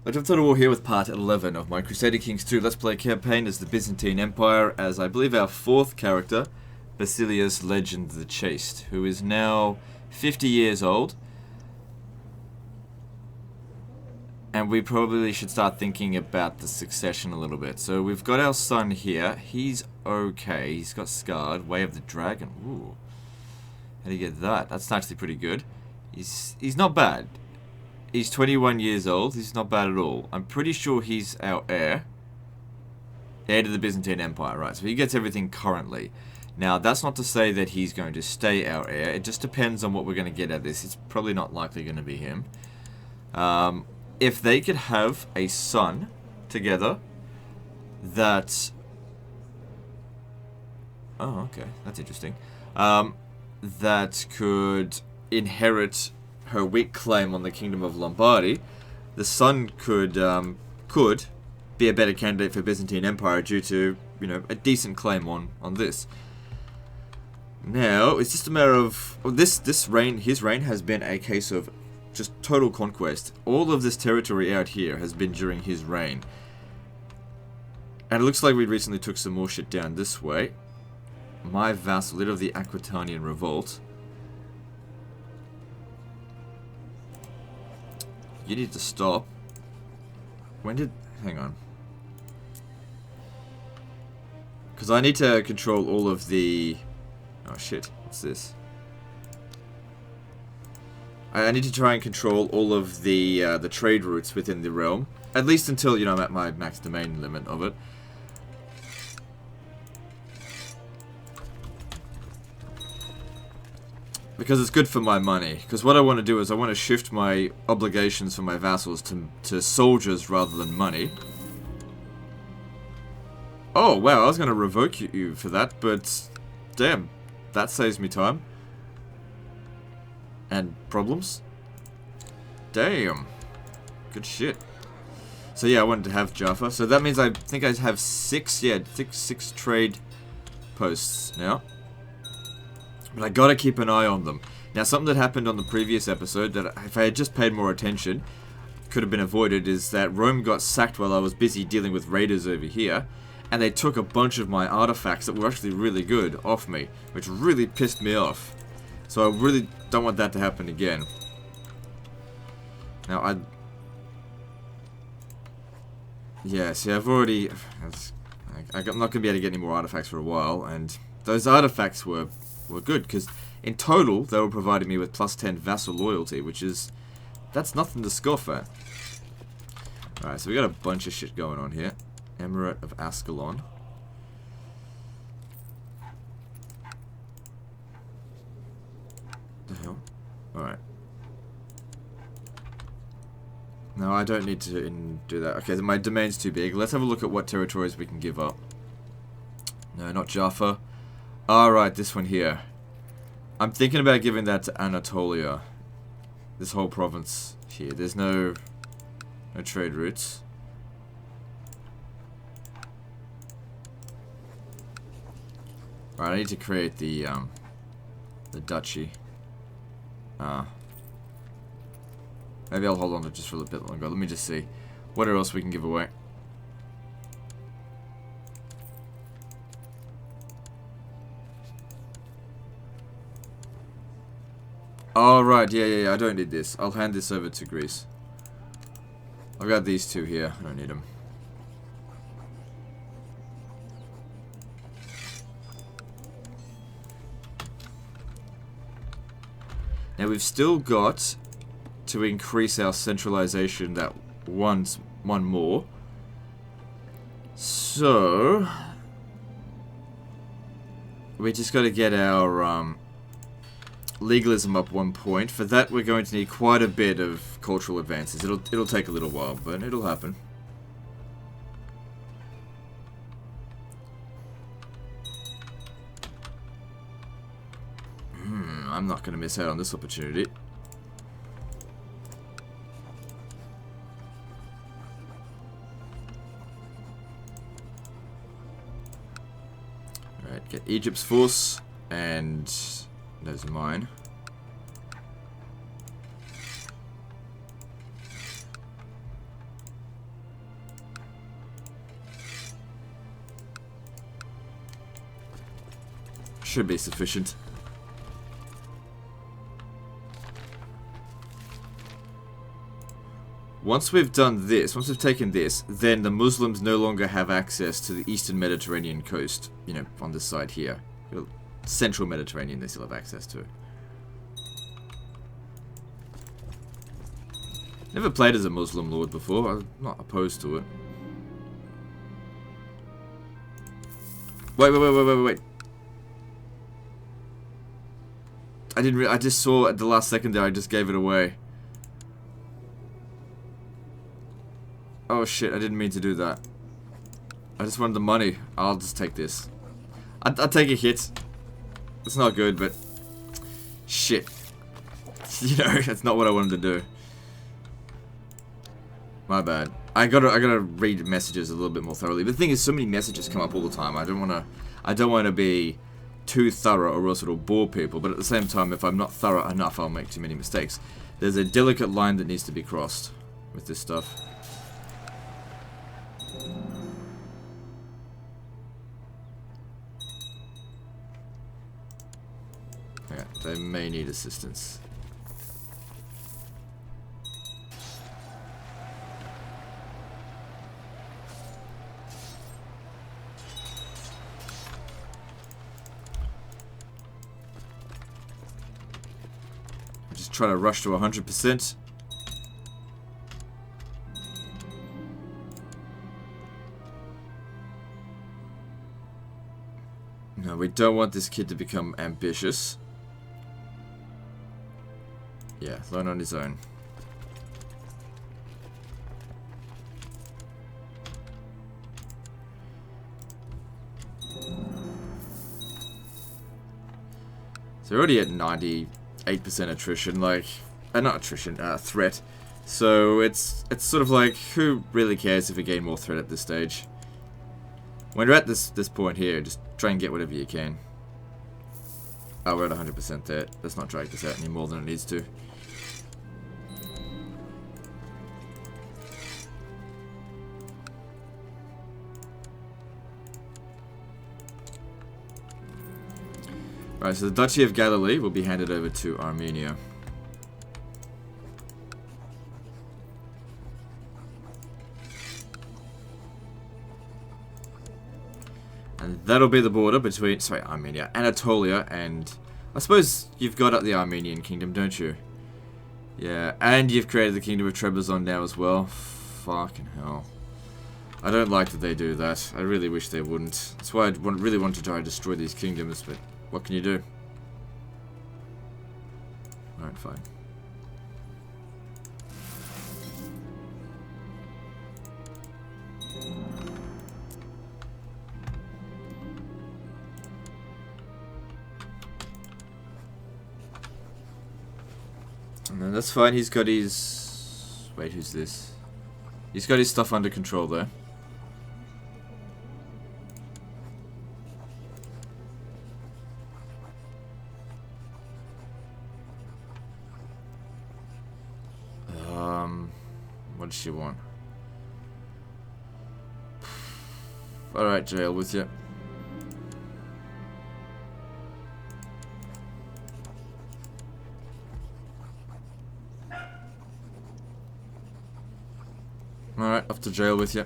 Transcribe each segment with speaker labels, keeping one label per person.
Speaker 1: I jumped on a war here with part 11 of my Crusader Kings II Let's Play campaign as the Byzantine Empire, as I believe our fourth character, Basilius Legend the Chaste, who is now 50 years old. And we probably should start thinking about the succession a little bit. So we've got our son here. He's okay. He's got scarred. Way of the Dragon. Ooh. How do you get that? That's actually pretty good. He's not bad. He's 21 years old. He's not bad at all. I'm pretty sure he's our heir. Heir to the Byzantine Empire, right? So he gets everything currently. Now, that's not to say that he's going to stay our heir. It just depends on what we're going to get at this. It's probably not likely going to be him. If they could have a son together that... Oh, okay. That's interesting. That could inherit her weak claim on the Kingdom of Lombardy, the son could be a better candidate for Byzantine Empire due to, you know, a decent claim on this. Now, it's just a matter of... His reign has been a case of just total conquest. All of this territory out here has been during his reign. And it looks like we recently took some more shit down this way. My vassal, leader of the Aquitanian Revolt. You need to stop. Hang on. Because I need to control all of the... Oh shit, what's this? I need to try and control all of the trade routes within the realm. At least until, you know, I'm at my max domain limit of it. Because it's good for my money. Because what I want to do is I want to shift my obligations for my vassals to soldiers rather than money. Oh, wow, I was going to revoke you for that, but damn, that saves me time. And problems. Damn. Good shit. So yeah, I wanted to have Jaffa. So that means I think I have six trade posts now. But I gotta keep an eye on them. Now, something that happened on the previous episode that if I had just paid more attention could have been avoided is that Rome got sacked while I was busy dealing with raiders over here, and they took a bunch of my artifacts that were actually really good off me, which really pissed me off. So I really don't want that to happen again. Now, yeah, see, I've already... I'm not going to be able to get any more artifacts for a while, and those artifacts were good, because in total, they were providing me with plus 10 vassal loyalty, which is... That's nothing to scoff at. Alright, so we got a bunch of shit going on here. Emirate of Ascalon. The hell? Alright. No, I don't need to do that. Okay, my domain's too big. Let's have a look at what territories we can give up. No, not Jaffa. Alright, this one here. I'm thinking about giving that to Anatolia. This whole province here. There's no trade routes. Alright, I need to create the duchy. Maybe I'll hold on to it just for a little bit longer. Let me just see what else we can give away. Oh, right, yeah, I don't need this. I'll hand this over to Greece. I've got these two here. I don't need them. Now, we've still got to increase our centralization that one more. So, we just got to get our legalism up 1 point. For that, we're going to need quite a bit of cultural advances. It'll take a little while, but it'll happen. I'm not going to miss out on this opportunity. Alright, get Egypt's force, and those are mine. Should be sufficient. Once we've done this, once we've taken this, then the Muslims no longer have access to the eastern Mediterranean coast, you know, on this side here. Central Mediterranean they still have access to. Never played as a Muslim lord before, I'm not opposed to it. Wait. I just saw at the last second there, I just gave it away. Oh shit, I didn't mean to do that. I just wanted the money. I'll just take this. I'll take a hit. It's not good, but... Shit. You know, that's not what I wanted to do. My bad. I gotta read messages a little bit more thoroughly. But the thing is, so many messages come up all the time. I don't wanna be too thorough or else it'll bore people. But at the same time, if I'm not thorough enough, I'll make too many mistakes. There's a delicate line that needs to be crossed with this stuff. Okay, they may need assistance. Just try to rush to 100%. No, we don't want this kid to become ambitious. Yeah, learn on his own. So we're already at 98% attrition, like, not attrition, threat. So it's sort of like, who really cares if we gain more threat at this stage? When you're at this point here, just try and get whatever you can. Oh, we're at 100% there. Let's not drag this out any more than it needs to. Right, so the Duchy of Galilee will be handed over to Armenia. And that'll be the border between, sorry, Armenia, Anatolia, and I suppose you've got up the Armenian kingdom, don't you? Yeah, and you've created the kingdom of Trebizond now as well. Fucking hell. I don't like that they do that. I really wish they wouldn't. That's why I really want to try and destroy these kingdoms, but what can you do? Alright, fine. And then that's fine, he's got his... Wait, who's this? He's got his stuff under control there. What does she want? Alright, jail with you. Alright, off to jail with you.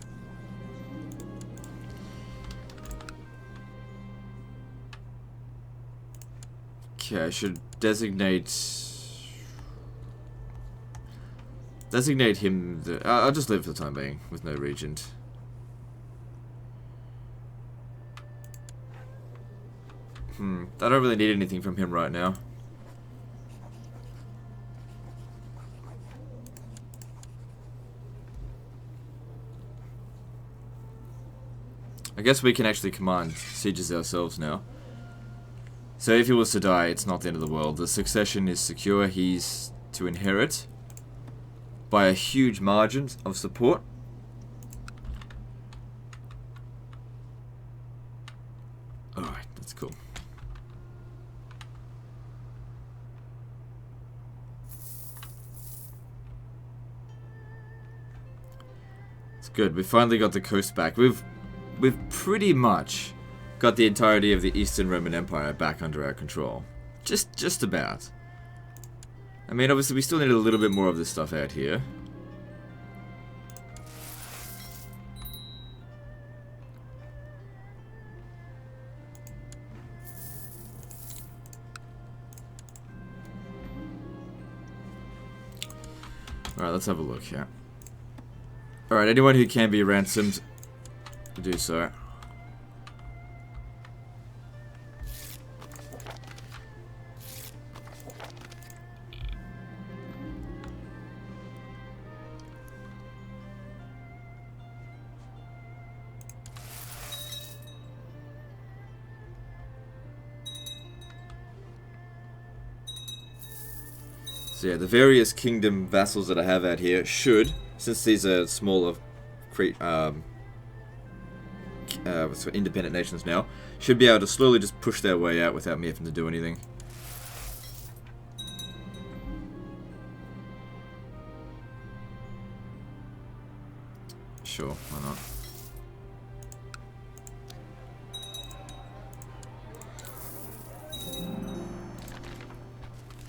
Speaker 1: Okay, I should designate him. I'll just live for the time being with no regent. I don't really need anything from him right now. I guess we can actually command sieges ourselves now. So if he was to die, it's not the end of the world. The succession is secure. He's to inherit by a huge margin of support. Alright, that's cool. It's good. We finally got the coast back. We've pretty much got the entirety of the Eastern Roman Empire back under our control. Just about. I mean, obviously we still need a little bit more of this stuff out here. Alright, let's have a look here. Alright, anyone who can be ransomed, do so. So yeah, the various kingdom vassals that I have out here should, since these are smaller, independent nations now, should be able to slowly just push their way out without me having to do anything. Sure, why not?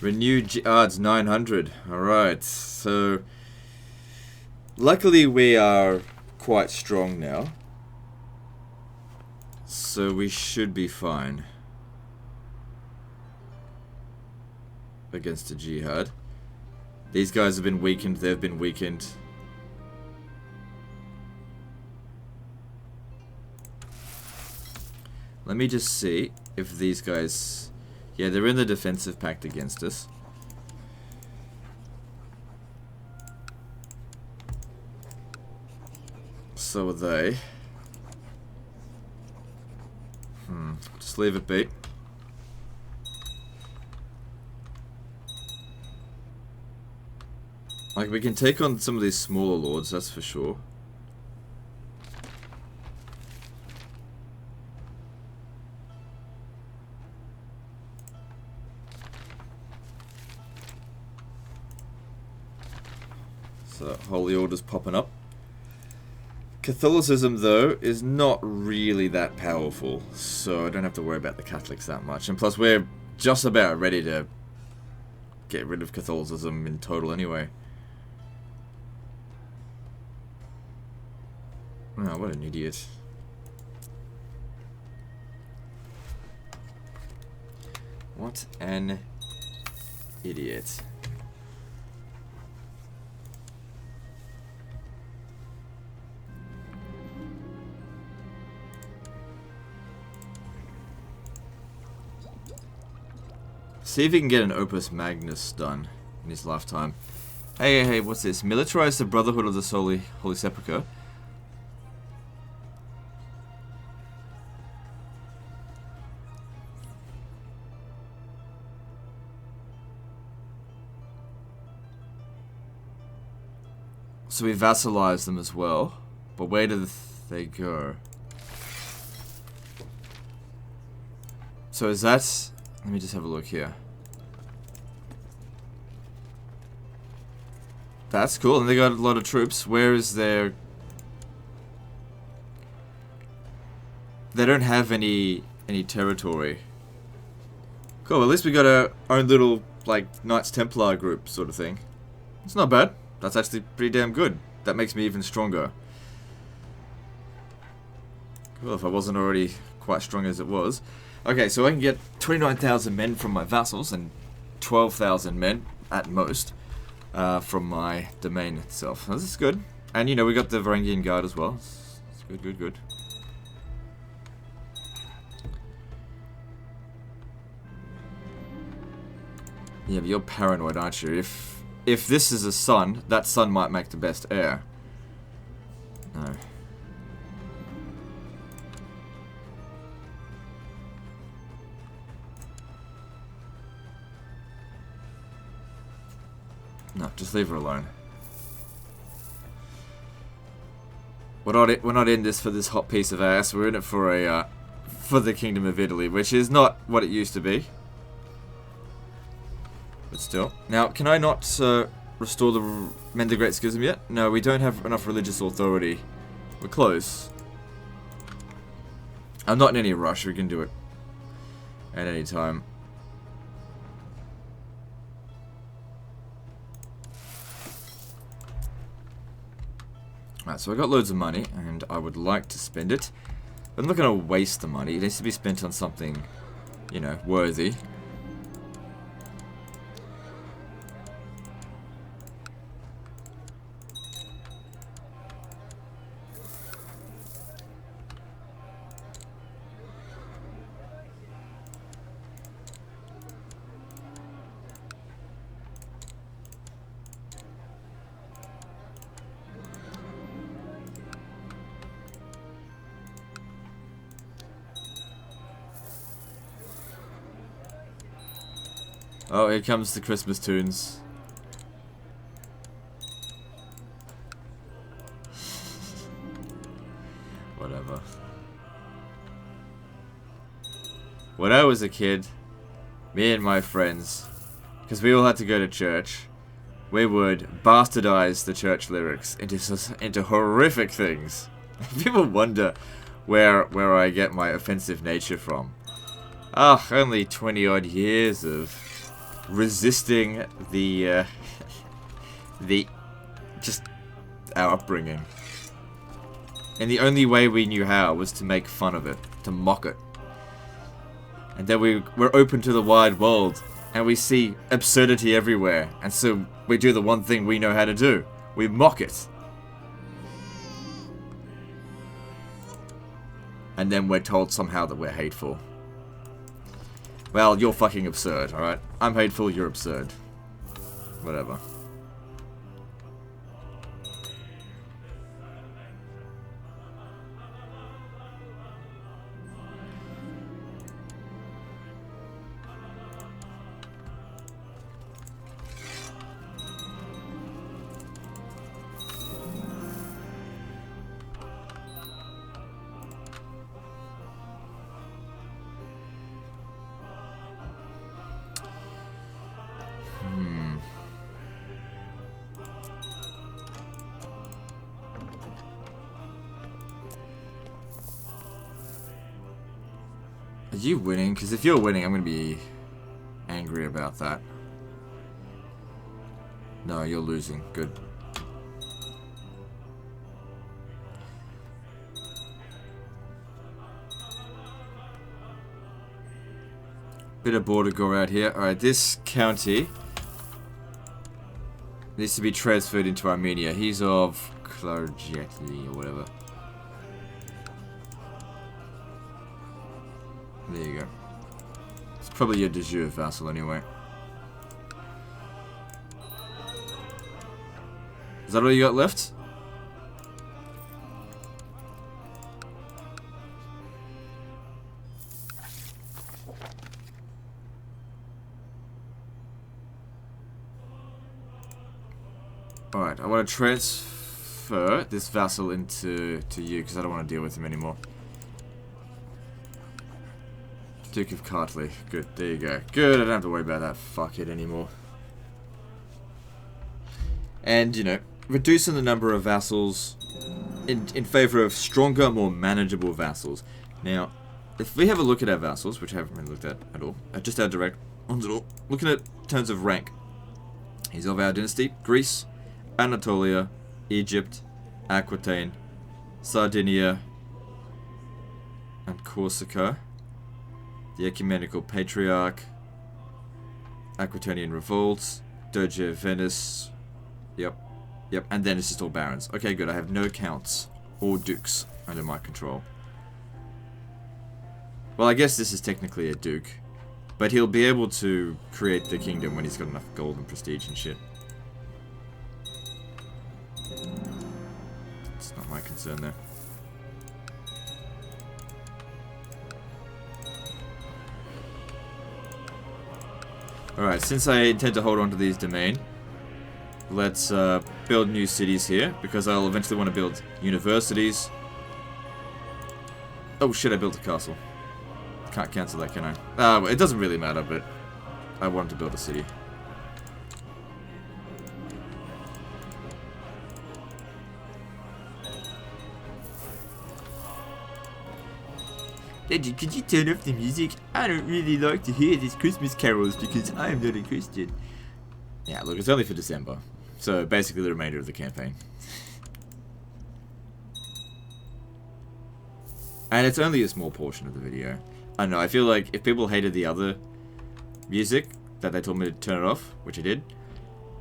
Speaker 1: Renewed it's 900. Alright, so luckily we are quite strong now. So we should be fine against the jihad. These guys have been weakened, they've been weakened. Let me just see if these guys... Yeah, they're in the defensive pact against us. So are they. Just leave it be. Like, we can take on some of these smaller lords, that's for sure. So, Holy Order's popping up. Catholicism, though, is not really that powerful, so I don't have to worry about the Catholics that much. And plus, we're just about ready to get rid of Catholicism in total anyway. Oh, what an idiot. What an idiot. See if he can get an Opus Magnus done in his lifetime. Hey, what's this? Militarize the Brotherhood of the Holy Sepulchre. So we vassalize them as well. But where do they go? So is that... Let me just have a look here. That's cool, and they got a lot of troops. Where is their... They don't have any territory. Cool, at least we got our own little, like, Knights Templar group sort of thing. It's not bad. That's actually pretty damn good. That makes me even stronger. Well, if I wasn't already quite strong as it was. Okay, so I can get 29,000 men from my vassals and 12,000 men at most from my domain itself. This is good. And, you know, we got the Varangian Guard as well. It's good, good. Yeah, but you're paranoid, aren't you? If this is a son, that son might make the best heir. No. No, just leave her alone. We're not in this for this hot piece of ass. We're in it for the Kingdom of Italy, which is not what it used to be. But still. Now, can I not restore the Mend the Great Schism yet? No, we don't have enough religious authority. We're close. I'm not in any rush. We can do it at any time. Alright, so I got loads of money, and I would like to spend it. But I'm not going to waste the money. It needs to be spent on something, you know, worthy. Oh, here comes the Christmas tunes. Whatever. When I was a kid, me and my friends, because we all had to go to church, we would bastardize the church lyrics into horrific things. People wonder where I get my offensive nature from. Ah, only 20 odd years of resisting the just our upbringing. And the only way we knew how was to make fun of it, to mock it. And then we're open to the wide world, and we see absurdity everywhere, and so we do the one thing we know how to do. We mock it. And then we're told somehow that we're hateful. Well, you're fucking absurd, alright? I'm hateful, you're absurd. Whatever. Are you winning? Because if you're winning, I'm going to be angry about that. No, you're losing. Good. Bit of border go out here. Alright, this county needs to be transferred into Armenia. He's of Klarjetli or whatever. There you go. It's probably your de jure vassal anyway. Is that all you got left? Alright, I want to transfer this vassal into you because I don't want to deal with him anymore. Duke of Kartli. Good, there you go. Good, I don't have to worry about that fuckhead anymore. And, you know, reducing the number of vassals in favor of stronger, more manageable vassals. Now, if we have a look at our vassals, which I haven't really looked at all, just our direct ones at all, looking at terms of rank. He's of our dynasty, Greece, Anatolia, Egypt, Aquitaine, Sardinia, and Corsica. The Ecumenical Patriarch, Aquitanian Revolts, Doge of Venice, yep, and then it's just all barons. Okay, good, I have no counts or dukes under my control. Well, I guess this is technically a duke, but he'll be able to create the kingdom when he's got enough gold and prestige and shit. It's not my concern there. Alright, since I intend to hold on to these domain, let's build new cities here, because I'll eventually want to build universities. Oh shit, I built a castle. Can't cancel that, can I? It doesn't really matter, but I wanted to build a city. Daddy, could you turn off the music? I don't really like to hear these Christmas carols because I am not a Christian. Yeah, look, it's only for December. So, basically the remainder of the campaign. And it's only a small portion of the video. I don't know, I feel like if people hated the other music that they told me to turn it off, which I did,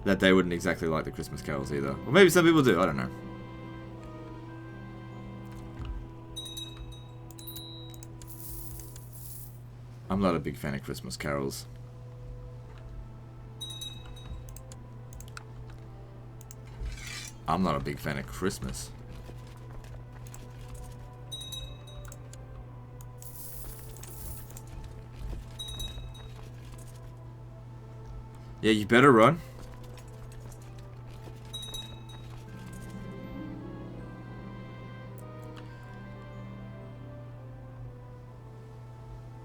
Speaker 1: that they wouldn't exactly like the Christmas carols either. Or maybe some people do, I don't know. I'm not a big fan of Christmas carols. I'm not a big fan of Christmas. Yeah, you better run.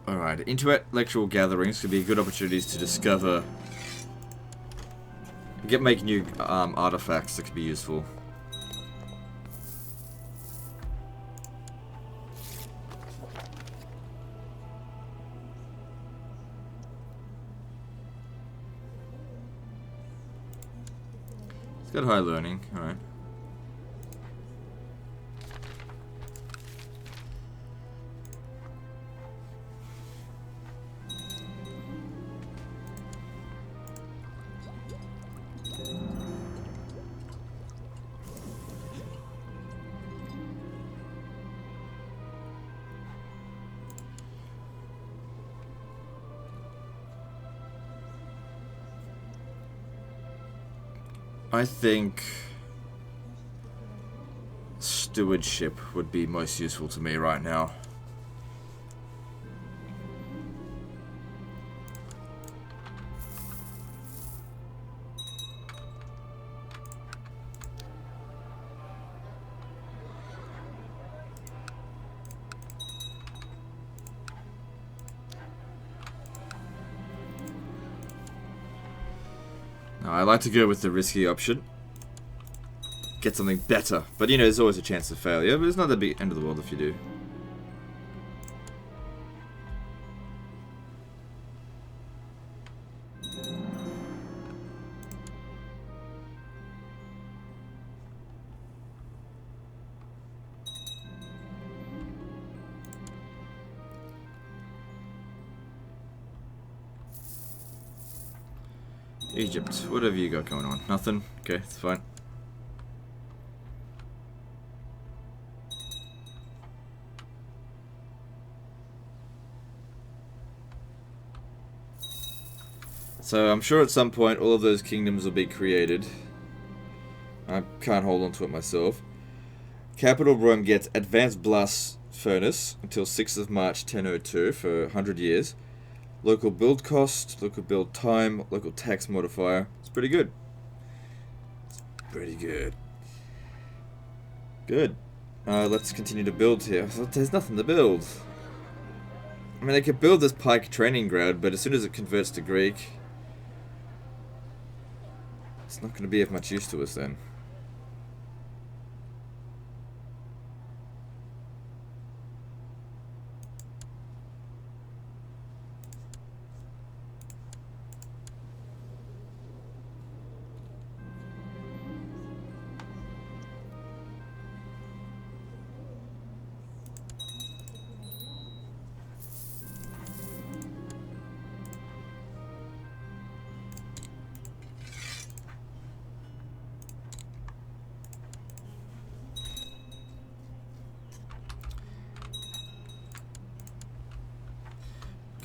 Speaker 1: Alright, intellectual gatherings could be good opportunities to discover... make new artifacts that could be useful. It's got high learning, alright. I think stewardship would be most useful to me right now. No, I like to go with the risky option. Get something better. But you know, there's always a chance of failure, but it's not the big end of the world if you do. Egypt, what have you got going on? Nothing? Okay, it's fine. So I'm sure at some point all of those kingdoms will be created. I can't hold on to it myself. Capital Rome gets Advanced Blast Furnace until 6th of March 1002 for 100 years. Local build cost, local build time, local tax modifier. It's pretty good. It's pretty good. Good. Let's continue to build here. There's nothing to build. I mean, I could build this pike training ground, but as soon as it converts to Greek, it's not going to be of much use to us then.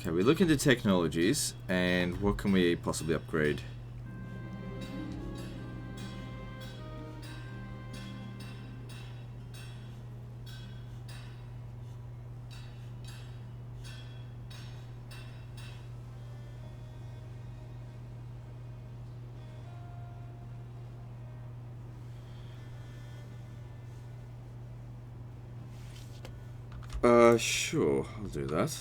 Speaker 1: Okay, we look into technologies, and what can we possibly upgrade? Sure, I'll do that.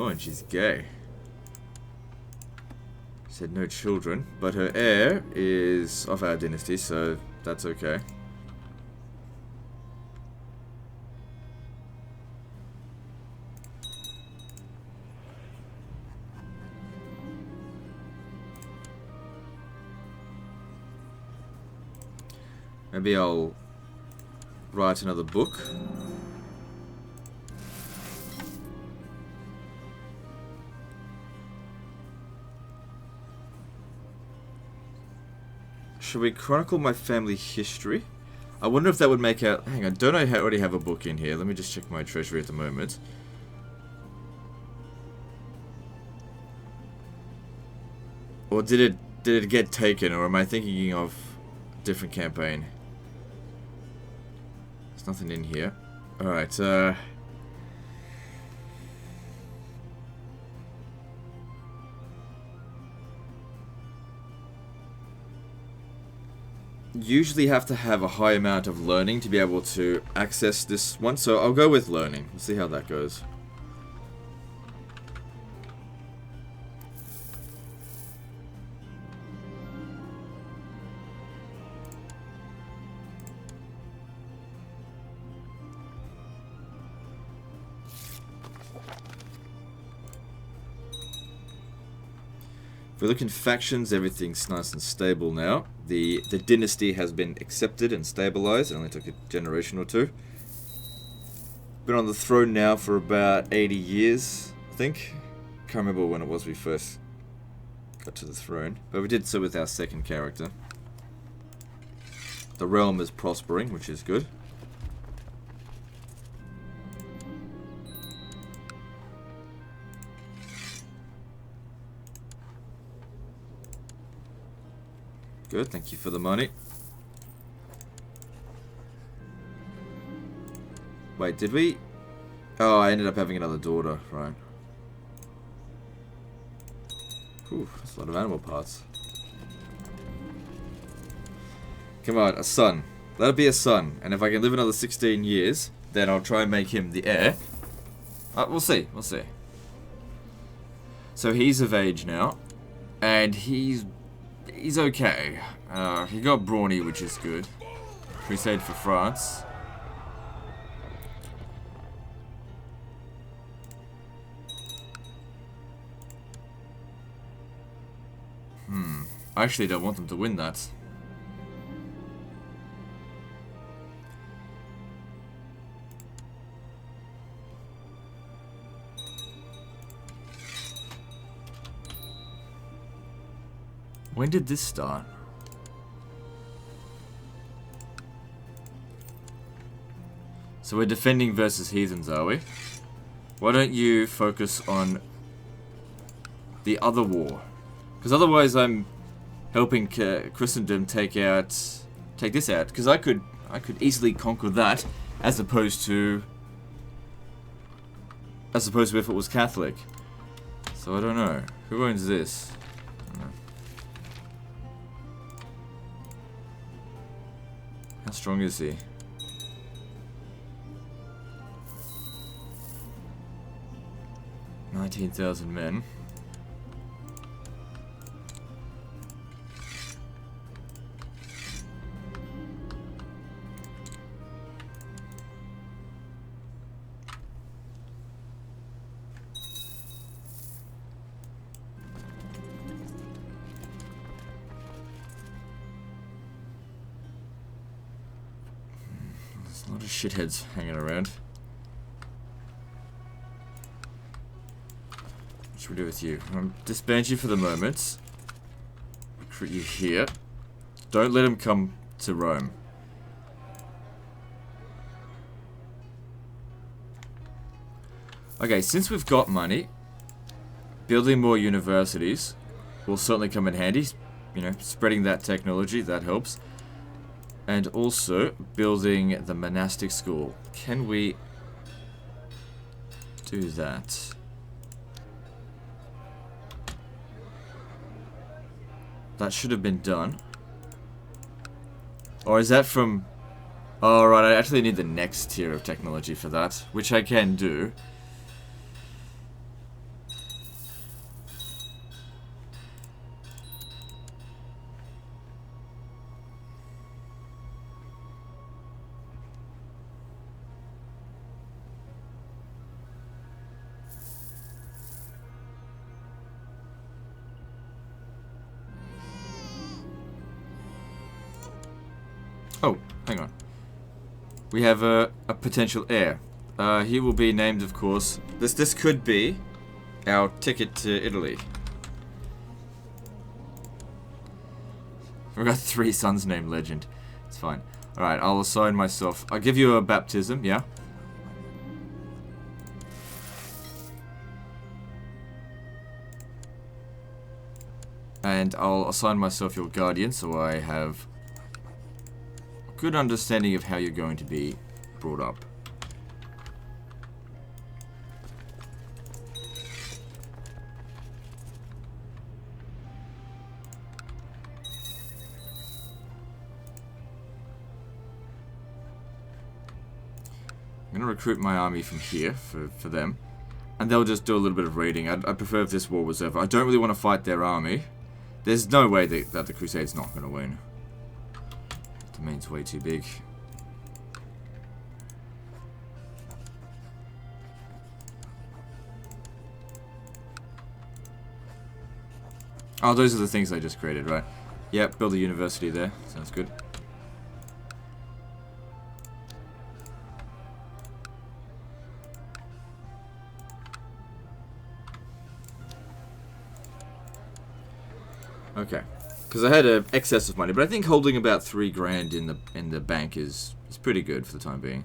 Speaker 1: Oh, and she's gay. Said no children, but her heir is of our dynasty, so that's okay. Maybe I'll write another book. Should we chronicle my family history? I wonder if that would make out... Hang on, don't I already have a book in here? Let me just check my treasury at the moment. Or did it get taken, or am I thinking of a different campaign? There's nothing in here. Alright, usually have to have a high amount of learning to be able to access this one, so I'll go with learning. We'll see how that goes. If we look in factions, everything's nice and stable now. The dynasty has been accepted and stabilized. It only took a generation or two. Been on the throne now for about 80 years, I think. Can't remember when it was we first got to the throne. But we did so with our second character. The realm is prospering, which is good. Good, thank you for the money. Wait, did we? Oh, I ended up having another daughter, right. Whew, that's a lot of animal parts. Come on, a son. Let it be a son. And if I can live another 16 years, then I'll try and make him the heir. We'll see, we'll see. So he's of age now. And he's okay. He got brawny, which is good. Crusade for France. I actually don't want them to win that. When did this start? So we're defending versus heathens, are we? Why don't you focus on the other war? Because otherwise I'm helping Christendom take this out. Because I could easily conquer that, as opposed to if it was Catholic. So I don't know. Who owns this? How strong is he? $19,000 men. A lot of shitheads hanging around. What should we do with you? Disband you for the moment. Recruit you here. Don't let him come to Rome. Okay, since we've got money, building more universities will certainly come in handy. You know, spreading that technology, that helps. And also building the monastic school. Can we do that? That should have been done. Or is that from... Oh, right, I actually need the next tier of technology for that, which I can do. Oh, hang on. We have a potential heir. He will be named, of course. This could be our ticket to Italy. We've got 3 sons named Legend. It's fine. Alright, I'll assign myself. I'll give you a baptism, yeah? And I'll assign myself your guardian so I have a good understanding of how you're going to be brought up. I'm going to recruit my army from here for them. And they'll just do a little bit of raiding. I prefer if this war was over. I don't really want to fight their army. There's no way that the Crusade's not going to win. The domain's way too big. Oh, those are the things I just created, right? Yep, build a university there. Sounds good. Okay, because I had an excess of money, but I think holding about $3,000 in the bank is pretty good for the time being.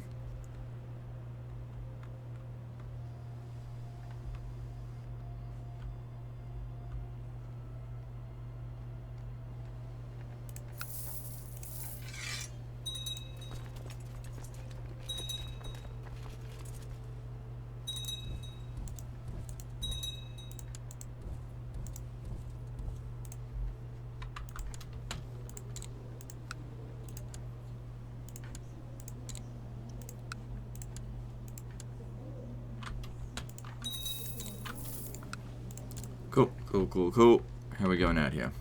Speaker 1: Cool, cool, cool, cool. How are we going out here?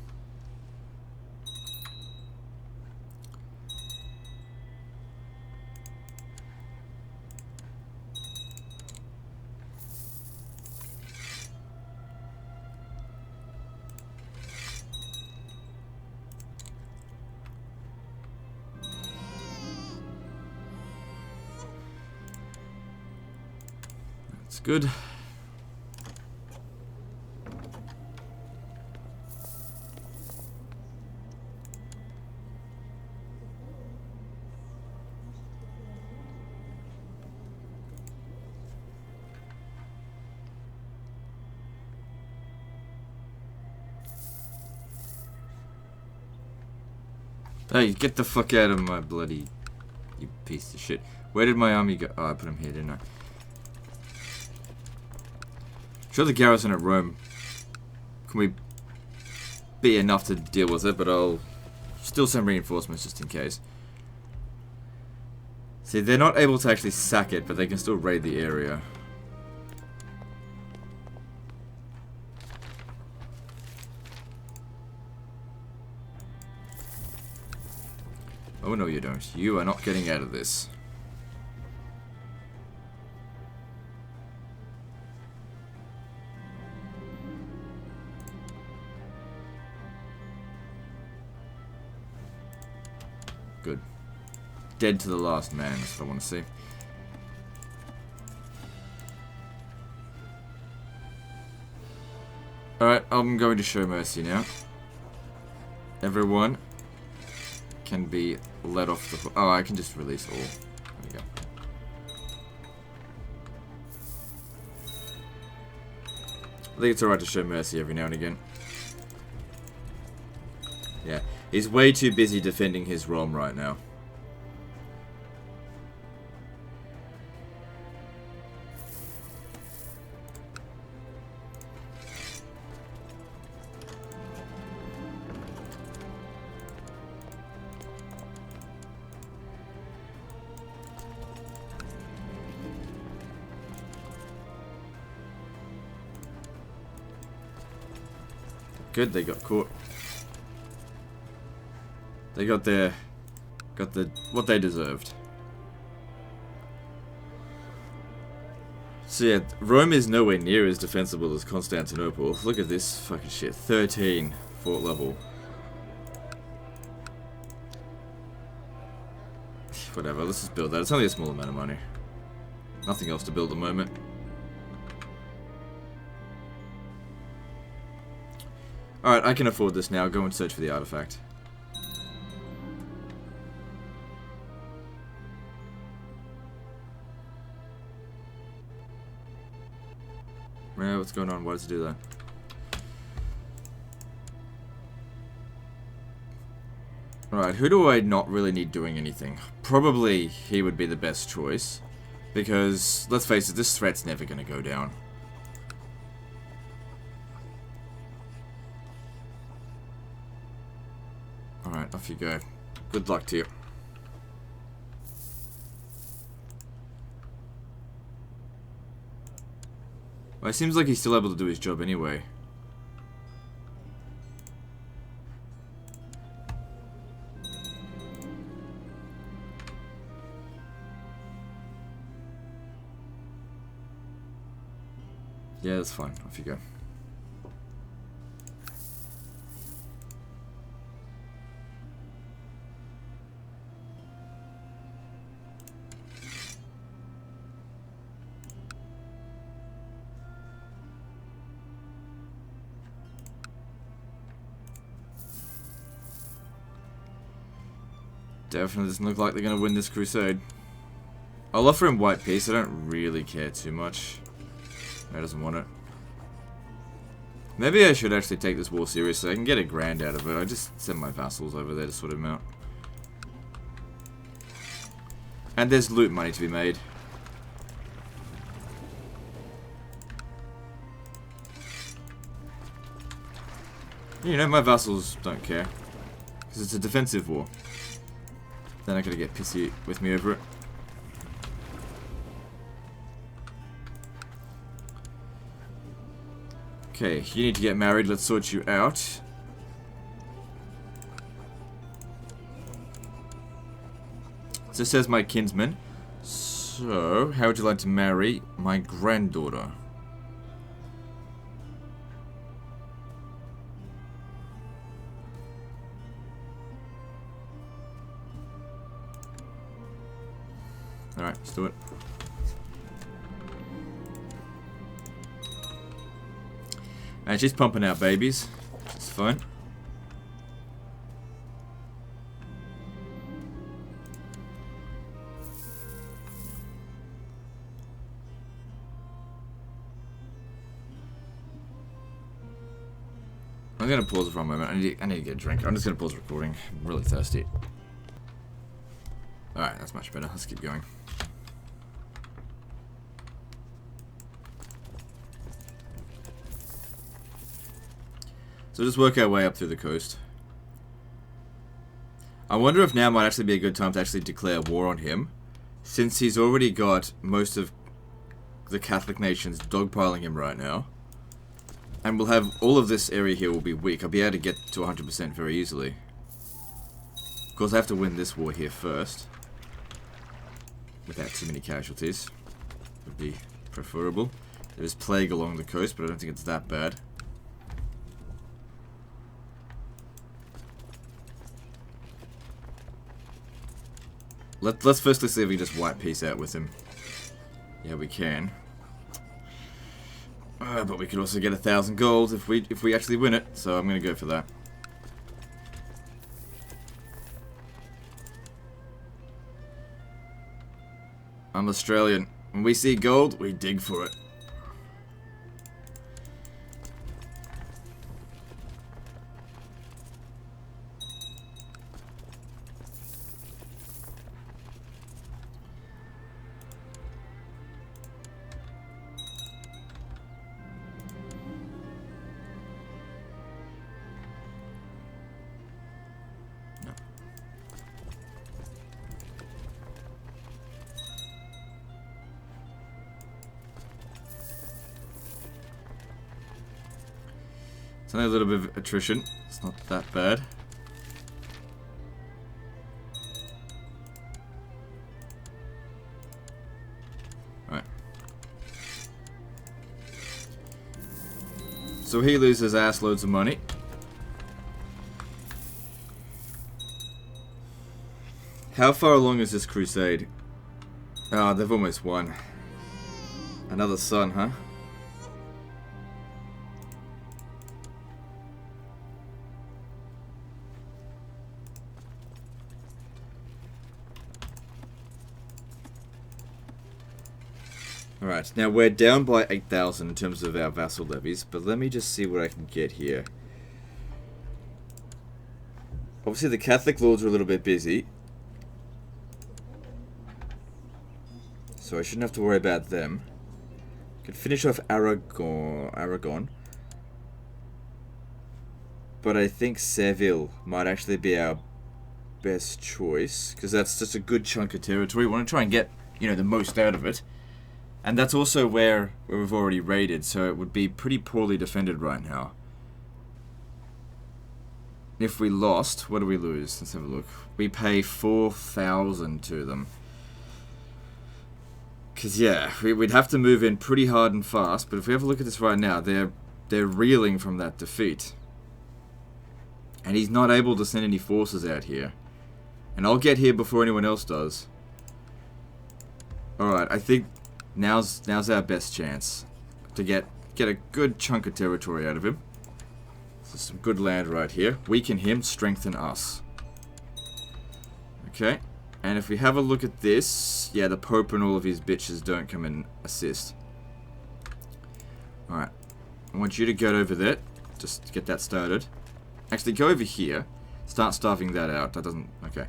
Speaker 1: That's good. Hey, get the fuck out of my bloody... You piece of shit. Where did my army go? Oh, I put him here, didn't I? Sure, the garrison at Rome can we be enough to deal with it, but I'll still send reinforcements just in case. See, they're not able to actually sack it, but they can still raid the area. Oh no, you don't. You are not getting out of this. Good. Dead to the last man, that's what I want to see. Alright, I'm going to show mercy now. Everyone can be let off the... Oh, I can just release all. There we go. I think it's alright to show mercy every now and again. Yeah, he's way too busy defending his realm right now. Good, they got caught. They got what they deserved. So yeah, Rome is nowhere near as defensible as Constantinople. Look at this fucking shit. 13 fort level. Whatever, let's just build that. It's only a small amount of money. Nothing else to build at the moment. Alright, I can afford this now. Go and search for the artifact. Yeah, what's going on? Why does it do that? Alright, who do I not really need doing anything? Probably he would be the best choice. Because, let's face it, this threat's never going to go down. Alright, off you go. Good luck to you. Well, it seems like he's still able to do his job anyway. Yeah, that's fine. Off you go. Definitely doesn't look like they're going to win this crusade. I'll offer him white peace. I don't really care too much. He doesn't want it. Maybe I should actually take this war seriously. I can get $1,000 out of it. I just send my vassals over there to sort him out. And there's loot money to be made. You know, my vassals don't care. Because it's a defensive war. They're not going to get pissy with me over it. Okay, you need to get married. Let's sort you out. So says my kinsman. So, how would you like to marry my granddaughter? Alright, let's do it. And she's pumping out babies. It's fun. I'm gonna pause it for a moment. I need to get a drink. I'm just gonna pause the recording. I'm really thirsty. Alright, that's much better. Let's keep going. So just work our way up through the coast. I wonder if now might actually be a good time to actually declare war on him, since he's already got most of the Catholic nations dogpiling him right now. And we'll have all of this area here will be weak. I'll be able to get to 100% very easily. Of course, I have to win this war here first, without too many casualties. Would be preferable. There's plague along the coast, but I don't think it's that bad. Let's firstly see if we just white peace out with him. Yeah, we can. But we could also get 1,000 gold if we actually win it. So I'm gonna go for that. I'm Australian. When we see gold, we dig for it. It's only a little bit of attrition. It's not that bad. Alright. So he loses ass loads of money. How far along is this crusade? Ah, they've almost won. Another son, huh? Alright, now we're down by 8,000 in terms of our vassal levies, but let me just see what I can get here. Obviously the Catholic lords are a little bit busy, so I shouldn't have to worry about them. Could finish off Aragon. But I think Seville might actually be our best choice, because that's just a good chunk of territory. We want to try and get, you know, the most out of it. And that's also where we've already raided, so it would be pretty poorly defended right now. If we lost, what do we lose? Let's have a look. We pay 4,000 to them. Because, yeah, we'd have to move in pretty hard and fast, but if we have a look at this right now, they're reeling from that defeat. And he's not able to send any forces out here. And I'll get here before anyone else does. Alright, I think now's our best chance to get a good chunk of territory out of him. So some good land right here. Weaken him, strengthen us. Okay. And if we have a look at this, yeah, the Pope and all of his bitches don't come and assist. Alright. I want you to go over there. Just to get that started. Actually, go over here. Start starving that out. That doesn't... Okay.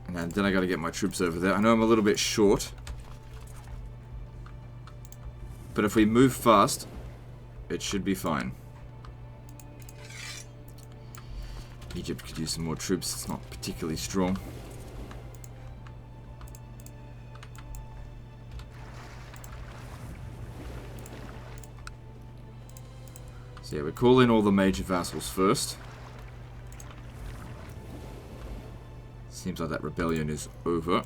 Speaker 1: And then I gotta get my troops over there. I know I'm a little bit short. But if we move fast, it should be fine. Egypt could use some more troops. It's not particularly strong. So yeah, we call in all the major vassals first. Seems like that rebellion is over.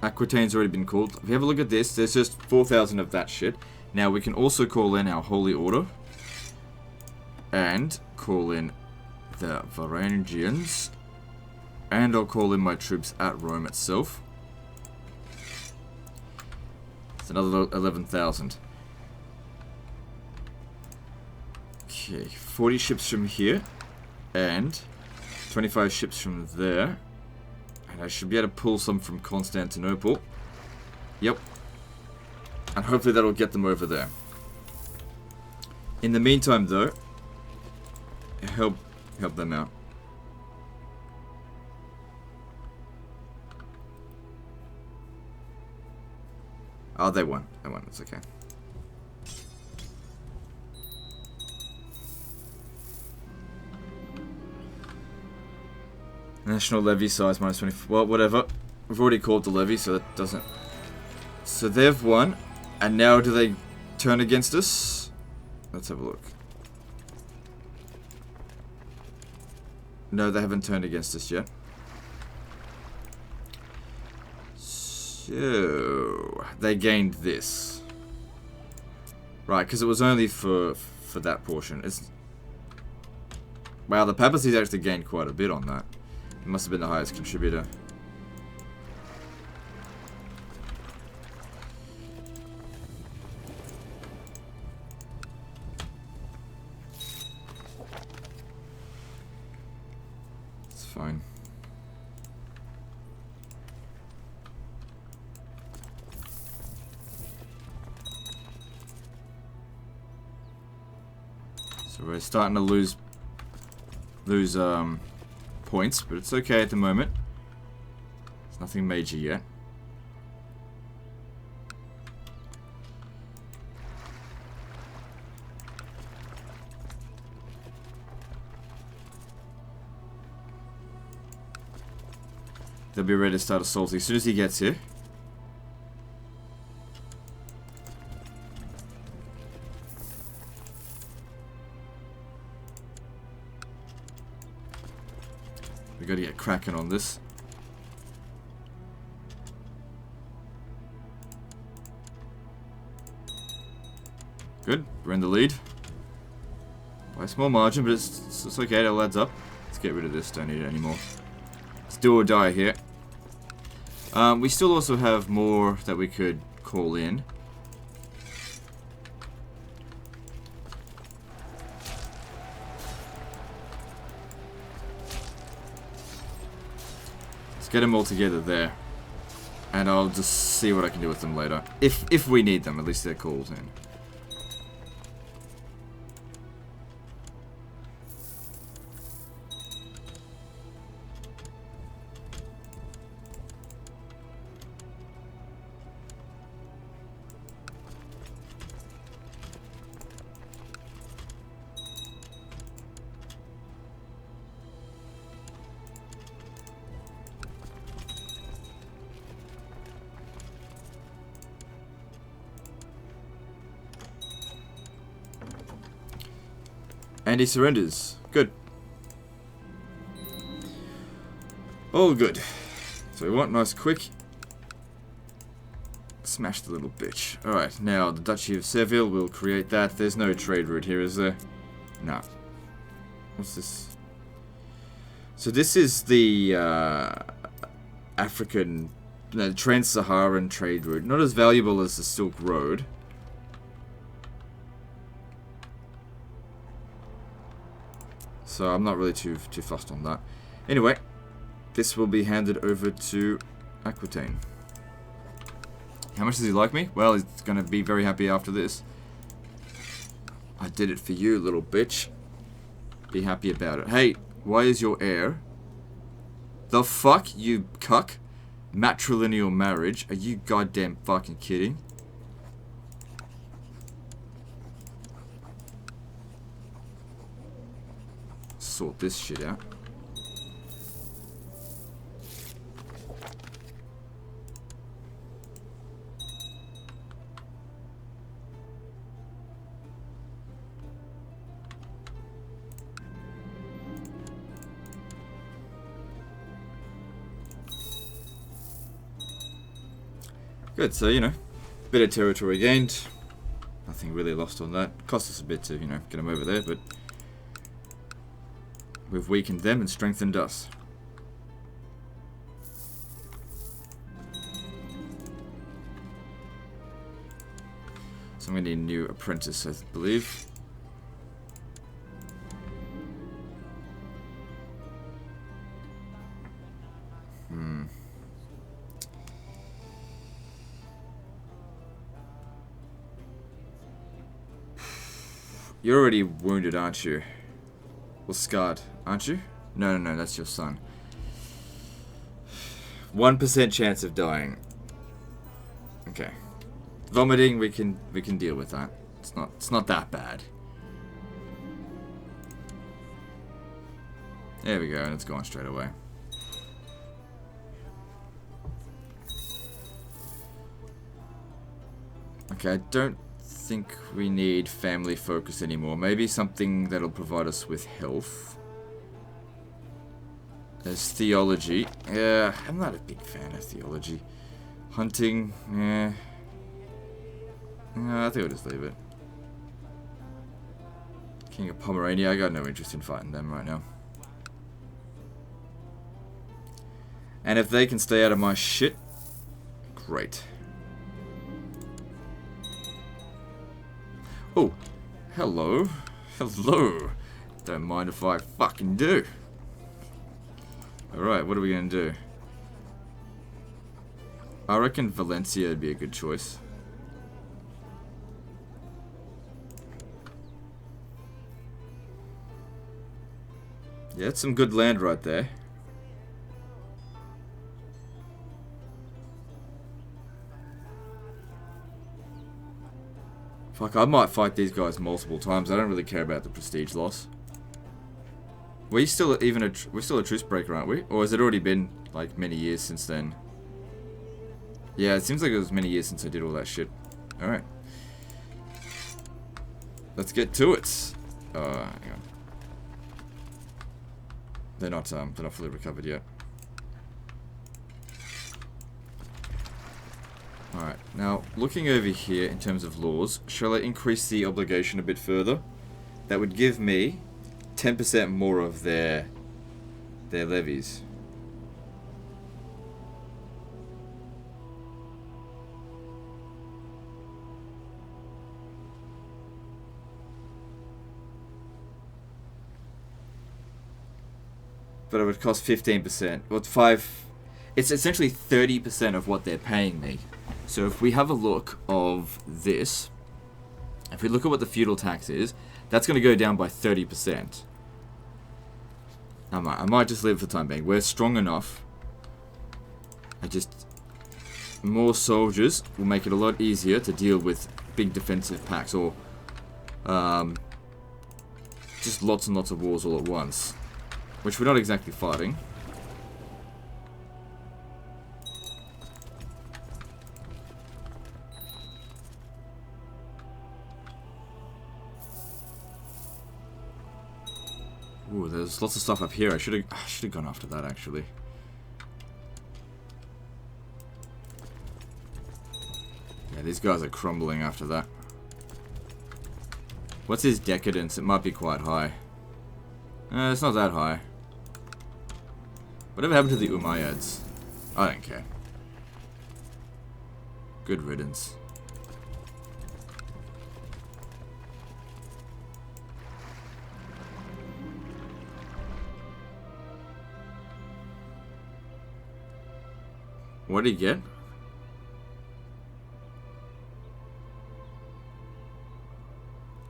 Speaker 1: Aquitaine's already been called. If you have a look at this, there's just 4,000 of that shit. Now we can also call in our Holy Order. And call in the Varangians. And I'll call in my troops at Rome itself. It's another 11,000. Okay, 40 ships from here. And 25 ships from there. And I should be able to pull some from Constantinople. Yep. And hopefully that'll get them over there. In the meantime, though, help them out. Oh, they won. They won. It's okay. National levy size minus 20. Well, whatever. We've already called the levy, so that doesn't... So they've won. And now do they turn against us? Let's have a look. No, they haven't turned against us yet. So... They gained this. Right, because it was only for that portion. It's... Wow, the papacy's actually gained quite a bit on that. It must have been the highest contributor. It's fine. So we're starting to lose points, but it's okay at the moment. It's nothing major yet. They'll be ready to start assaulting as soon as he gets here. We gotta get cracking on this. Good, we're in the lead. By a small margin, but it's okay, it all adds up. Let's get rid of this. Don't need it anymore. Let's do or die here. We still also have more that we could call in. Let's get them all together there. And I'll just see what I can do with them later. If we need them, at least they're called in. And he surrenders. Good. All good. So we want nice quick. Smash the little bitch. Alright, now the Duchy of Seville will create that. There's no trade route here, is there? No. What's this? So this is the African, Trans-Saharan trade route. Not as valuable as the Silk Road. So I'm not really too fussed on that. Anyway, this will be handed over to Aquitaine. How much does he like me? Well, he's going to be very happy after this. I did it for you, little bitch. Be happy about it. Hey, why is your heir? The fuck, you cuck? Matrilineal marriage? Are you goddamn fucking kidding? Sort this shit out. Good, so, you know, bit of territory gained. Nothing really lost on that. Cost us a bit to, you know, get them over there, but we've weakened them and strengthened us. So I'm going to need a new apprentice, I believe. You're already wounded, aren't you? Well, scarred, aren't you? No, that's your son. 1% chance of dying. Okay. Vomiting, we can deal with that. It's not that bad. There we go, and it's gone straight away. Okay, I don't think we need family focus anymore. Maybe something that'll provide us with health. There's theology. Yeah, I'm not a big fan of theology. Hunting, yeah. I think I'll just leave it. King of Pomerania, I got no interest in fighting them right now. And if they can stay out of my shit, great. Oh, hello. Hello. Don't mind if I fucking do. Alright, what are we gonna do? I reckon Valencia would be a good choice. Yeah, it's some good land right there. Fuck, I might fight these guys multiple times. I don't really care about the prestige loss. We're still a truce breaker, aren't we? Or has it already been like many years since then? Yeah, it seems like it was many years since I did all that shit. All right, let's get to it. Hang on. They're not fully recovered yet. Alright, now looking over here in terms of laws, shall I increase the obligation a bit further? That would give me 10% more of their their levies. But it would cost 15%. Well, it's essentially 30% of what they're paying me. So if we have a look of this, if we look at what the feudal tax is, that's going to go down by 30%. I might just leave it for the time being. We're strong enough. More soldiers will make it a lot easier to deal with big defensive packs, or just lots and lots of wars all at once. Which we're not exactly fighting. Ooh, there's lots of stuff up here. I should have gone after that, actually. Yeah, these guys are crumbling after that. What's his decadence? It might be quite high. It's not that high. Whatever happened to the Umayyads? I don't care. Good riddance. What did he get?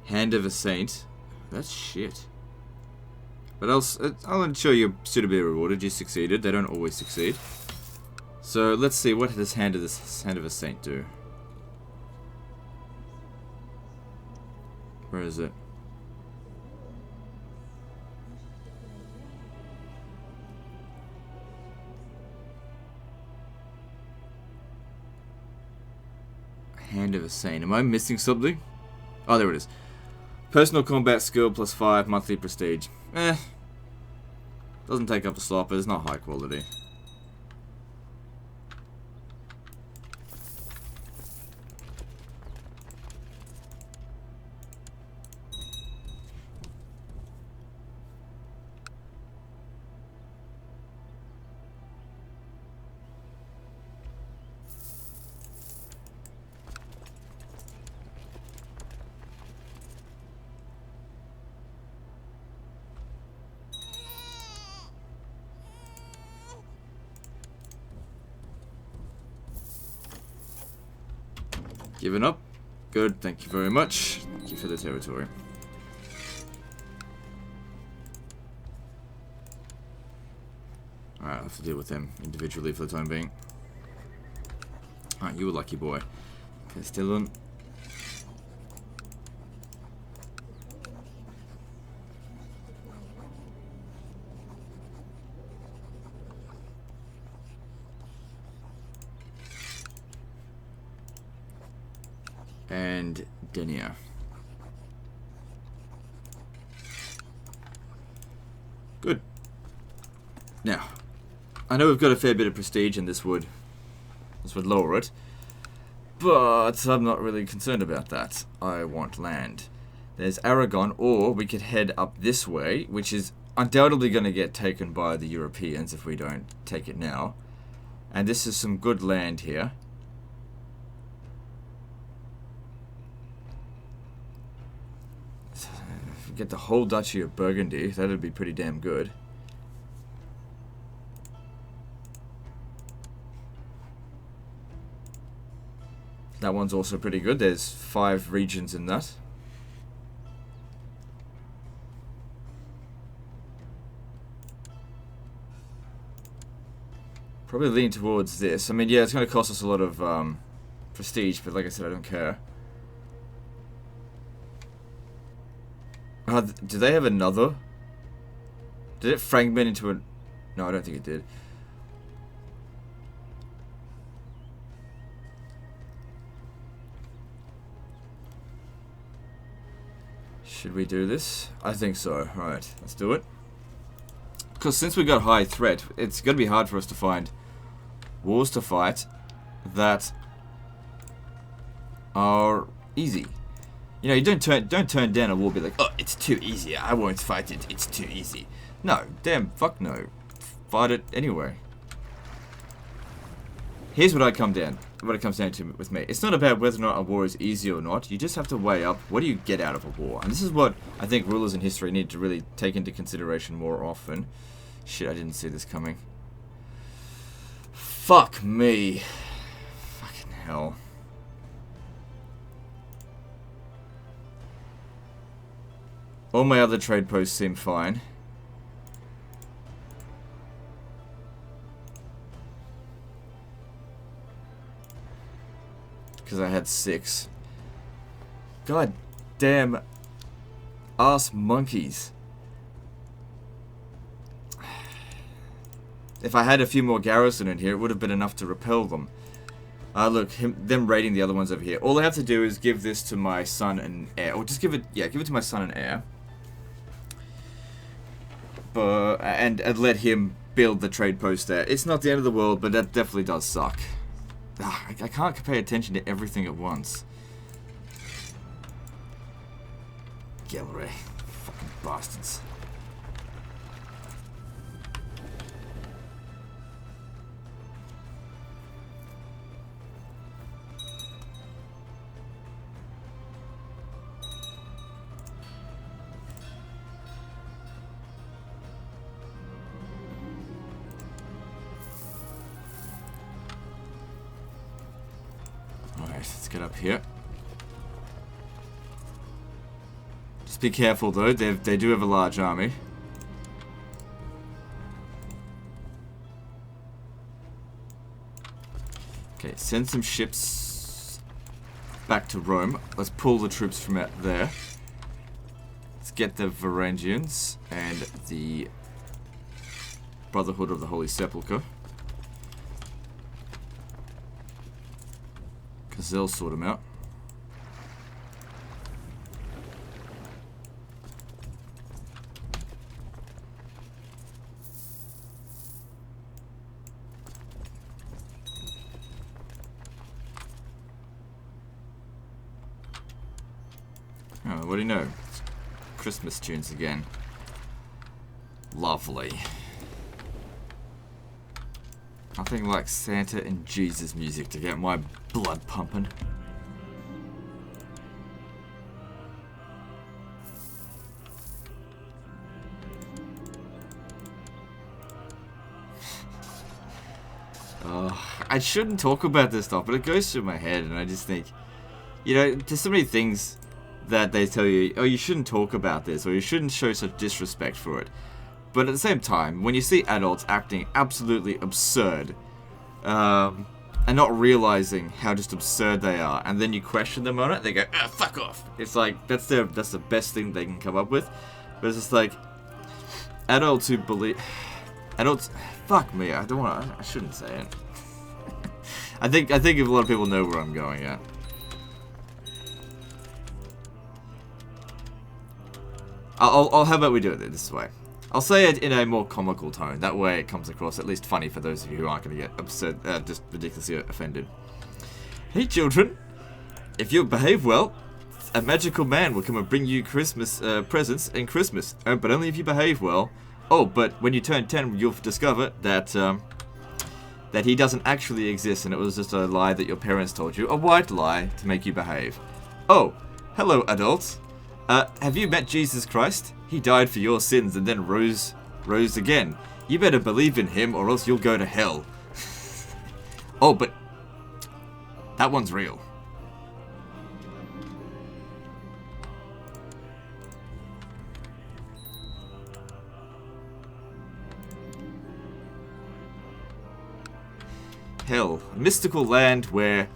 Speaker 1: Hand of a Saint. That's shit. But I'll ensure you're suitably rewarded. You succeeded. They don't always succeed. So let's see, what does Hand of a Saint do? Where is it? Hand of a Saint. Am I missing something? Oh, there it is. Personal combat skill plus 5, monthly prestige. Doesn't take up a slot, but it's not high quality. Given up. Good, thank you very much. Thank you for the territory. Alright, I'll have to deal with them individually for the time being. Alright, you a lucky boy. Okay, still on. And Denia. Good. Now, I know we've got a fair bit of prestige, and this would lower it, but I'm not really concerned about that. I want land. There's Aragon, or we could head up this way, which is undoubtedly going to get taken by the Europeans if we don't take it now. And this is some good land here. Get the whole Duchy of Burgundy, that'd be pretty damn good. That one's also pretty good. There's 5 regions in that. Probably lean towards this. I mean, yeah, it's going to cost us a lot of prestige, but like I said, I don't care. Do they have another? Did it fragment into a... No, I don't think it did. Should we do this? I think so. Alright, let's do it. Because since we got high threat, it's going to be hard for us to find wars to fight that are easy. You know, you don't turn down a war, be like, oh, it's too easy, I won't fight it, it's too easy. No, damn, fuck no. fight it anyway. Here's what it comes down to with me. It's not about whether or not a war is easy or not. You just have to weigh up what do you get out of a war. And this is what I think rulers in history need to really take into consideration more often. Shit, I didn't see this coming. Fuck me. Fucking hell. All my other trade posts seem fine. Because I had 6. God damn ass monkeys. If I had a few more garrison in here, it would have been enough to repel them. Look, them raiding the other ones over here. All I have to do is give this to my son and heir. Or just give it to my son and heir. And let him build the trade post there. It's not the end of the world, but that definitely does suck. I can't pay attention to everything at once. Gallery. Fucking bastards. Let's get up here. Just be careful though, they do have a large army. Okay, send some ships back to Rome. Let's pull the troops from out there. Let's get the Varangians and the Brotherhood of the Holy Sepulchre. Because they'll sort them out. Oh, what do you know? It's Christmas tunes again. Lovely. Nothing like Santa and Jesus music to get my blood pumping. I shouldn't talk about this stuff, but it goes through my head and I just think, you know, there's so many things that they tell you, oh, you shouldn't talk about this, or you shouldn't show such disrespect for it. But at the same time, when you see adults acting absolutely absurd, and not realizing how just absurd they are, and then you question them on it, they go, fuck off. It's like, that's the best thing they can come up with. But it's just like, adults who believe... Adults... Fuck me, I don't want to... I shouldn't say it. I think a lot of people know where I'm going at. How about we do it this way? I'll say it in a more comical tone. That way it comes across at least funny for those of you who aren't going to get upset, just ridiculously offended. Hey children, if you behave well, a magical man will come and bring you Christmas presents in Christmas. But only if you behave well. Oh, but when you turn 10, you'll discover that that he doesn't actually exist, and it was just a lie that your parents told you. A white lie to make you behave. Oh, hello adults. Have you met Jesus Christ? He died for your sins and then rose again. You better believe in him or else you'll go to hell. Oh, but that one's real. Hell, a mystical land where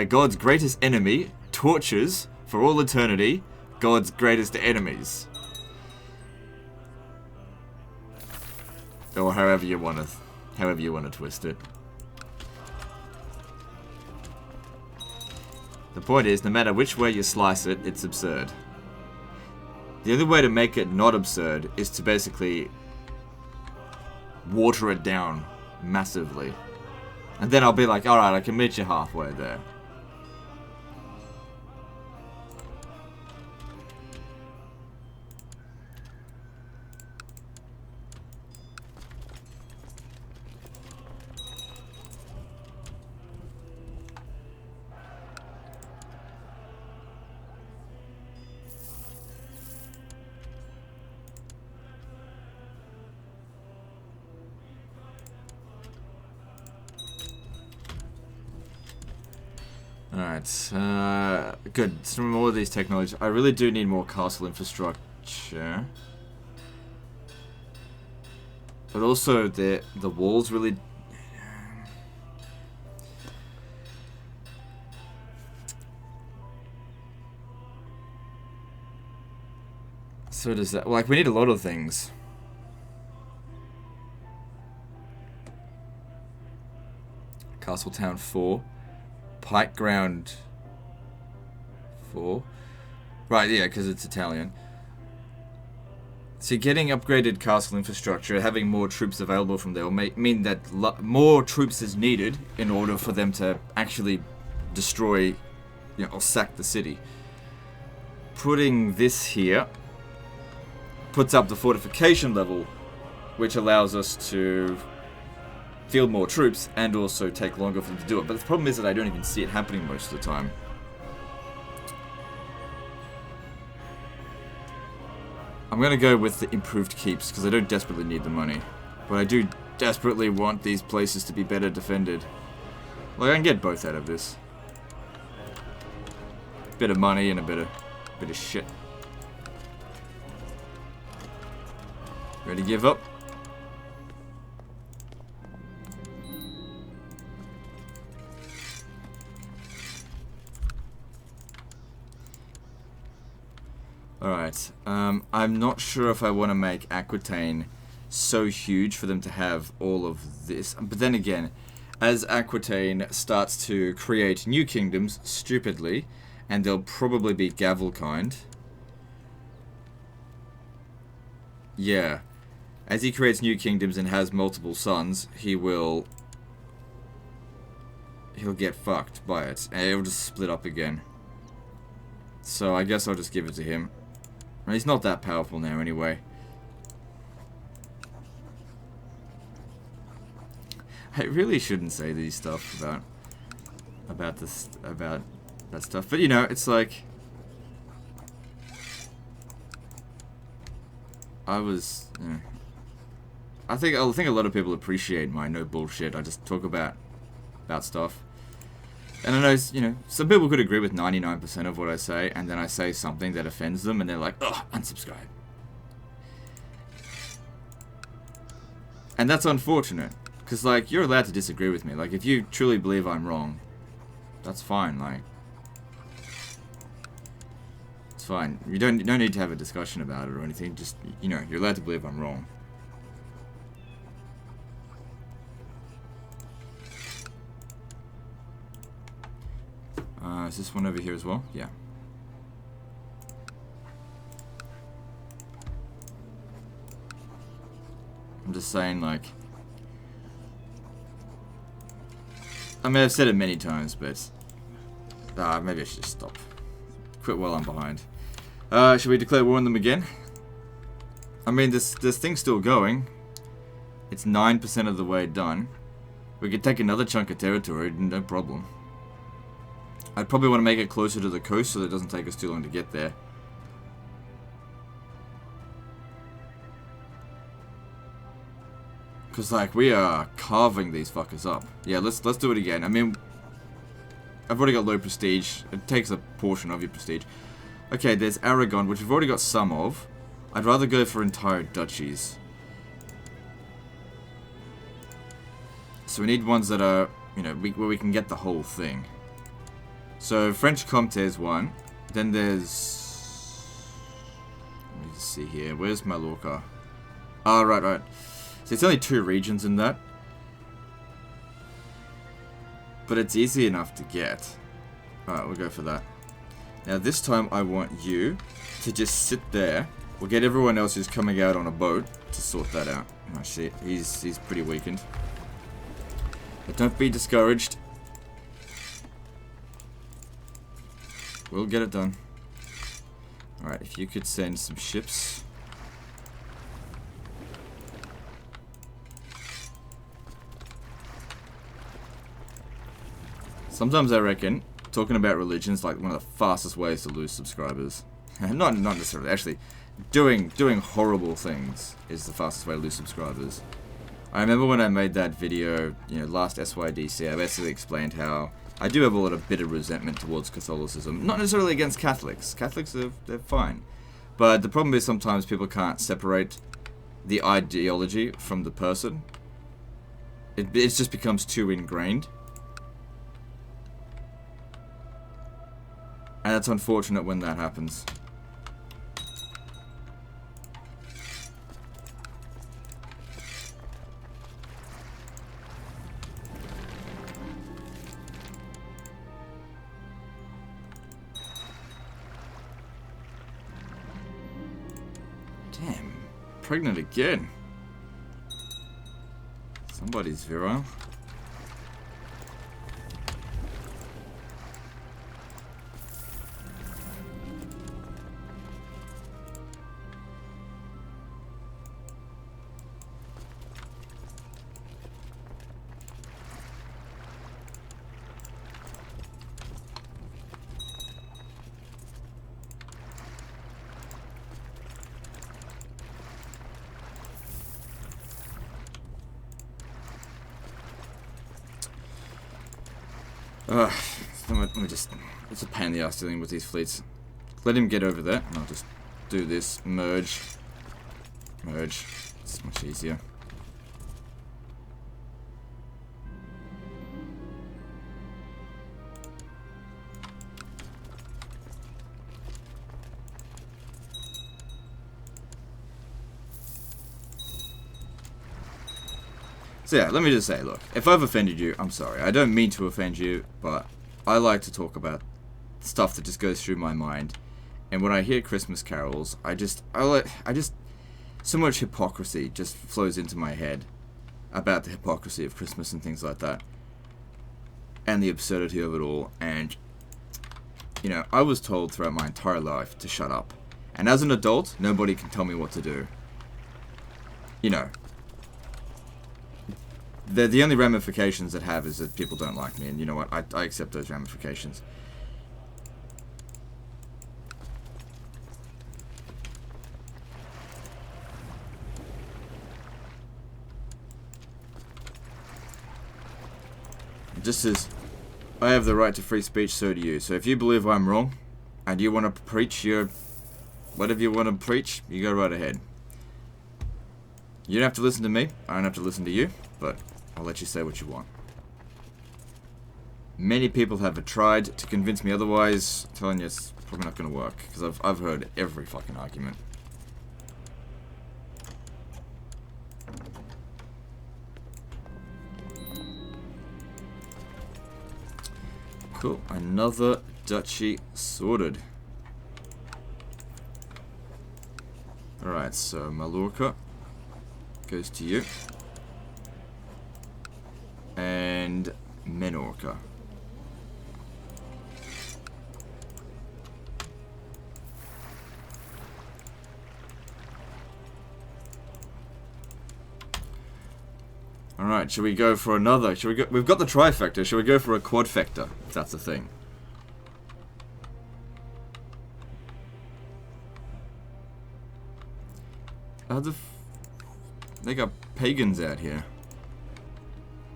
Speaker 1: God's greatest enemy tortures for all eternity God's greatest enemies. Or however you want to twist it. The point is, no matter which way you slice it, it's absurd. The only way to make it not absurd is to basically water it down massively. And then I'll be like, alright, I can meet you halfway there. Alright, good. So from all of these technologies, I really do need more castle infrastructure. But also, the walls really... So does that... Like, we need a lot of things. Castle Town 4. Pike Ground 4. Right, yeah, because it's Italian. So getting upgraded castle infrastructure, having more troops available from there will mean that more troops is needed in order for them to actually destroy, or sack the city. Putting this here puts up the fortification level, which allows us to field more troops and also take longer for them to do it. But the problem is that I don't even see it happening most of the time. I'm going to go with the improved keeps because I don't desperately need the money. But I do desperately want these places to be better defended. Like, I can get both out of this. Bit of money and a bit of shit. Ready to give up? Alright, I'm not sure if I want to make Aquitaine so huge for them to have all of this. But then again, as Aquitaine starts to create new kingdoms, stupidly, and they'll probably be Gavelkind. Yeah. As he creates new kingdoms and has multiple sons, he'll get fucked by it, and it'll just split up again. So I guess I'll just give it to him. He's not that powerful now anyway. I really shouldn't say these stuff about that stuff, but it's like I think a lot of people appreciate my no bullshit. I just talk about stuff. And I know, some people could agree with 99% of what I say, and then I say something that offends them, and they're like, ugh, unsubscribe. And that's unfortunate, because, like, you're allowed to disagree with me. Like, if you truly believe I'm wrong, that's fine, like. It's fine. You don't need to have a discussion about it or anything, just, you're allowed to believe I'm wrong. Is this one over here as well? Yeah. I'm just saying, like... I mean, I've said it many times, but... maybe I should just stop. Quit while I'm behind. Should we declare war on them again? I mean, this thing's still going. It's 9% of the way done. We could take another chunk of territory, no problem. I'd probably want to make it closer to the coast so that it doesn't take us too long to get there. Because, like, we are carving these fuckers up. Yeah, let's do it again. I mean, I've already got low prestige. It takes a portion of your prestige. Okay, there's Aragon, which we've already got some of. I'd rather go for entire duchies. So we need ones that are, where we can get the whole thing. So, French Comte is one. Then there's... Let me just see here. Where's Mallorca? Ah, right. So, it's only 2 regions in that. But it's easy enough to get. Alright, we'll go for that. Now, this time I want you to just sit there. We'll get everyone else who's coming out on a boat to sort that out. Oh, shit. He's pretty weakened. But don't be discouraged. We'll get it done. Alright, if you could send some ships. Sometimes I reckon, talking about religion is like one of the fastest ways to lose subscribers. not necessarily, actually, doing horrible things is the fastest way to lose subscribers. I remember when I made that video, last SYDC, I basically explained how I do have a lot of bitter resentment towards Catholicism. Not necessarily against Catholics. Catholics, they're fine. But the problem is sometimes people can't separate the ideology from the person. It just becomes too ingrained. And it's unfortunate when that happens. Damn. Pregnant again. Somebody's virile. Let me just... It's a pain in the ass dealing with these fleets. Let him get over there, and I'll just do this. Merge. Merge. It's much easier. So yeah, let me just say, look, if I've offended you, I'm sorry. I don't mean to offend you, but I like to talk about stuff that just goes through my mind. And when I hear Christmas carols, I just, so much hypocrisy just flows into my head about the hypocrisy of Christmas and things like that. And the absurdity of it all. And, you know, I was told throughout my entire life to shut up. And as an adult, nobody can tell me what to do. You know. The only ramifications that have is that people don't like me, and you know what? I accept those ramifications. Just as I have the right to free speech, so do you. So if you believe I'm wrong, and you want to preach your... whatever you want to preach, you go right ahead. You don't have to listen to me, I don't have to listen to you, but... I'll let you say what you want. Many people have tried to convince me otherwise. I'm telling you, it's probably not going to work. Because I've heard every fucking argument. Cool. Another duchy sorted. Alright, so Mallorca goes to you. And Menorca. Alright, should we go for another? Should we go? We've got the trifecta. Should we go for a quadfecta? If that's a thing. They got pagans out here.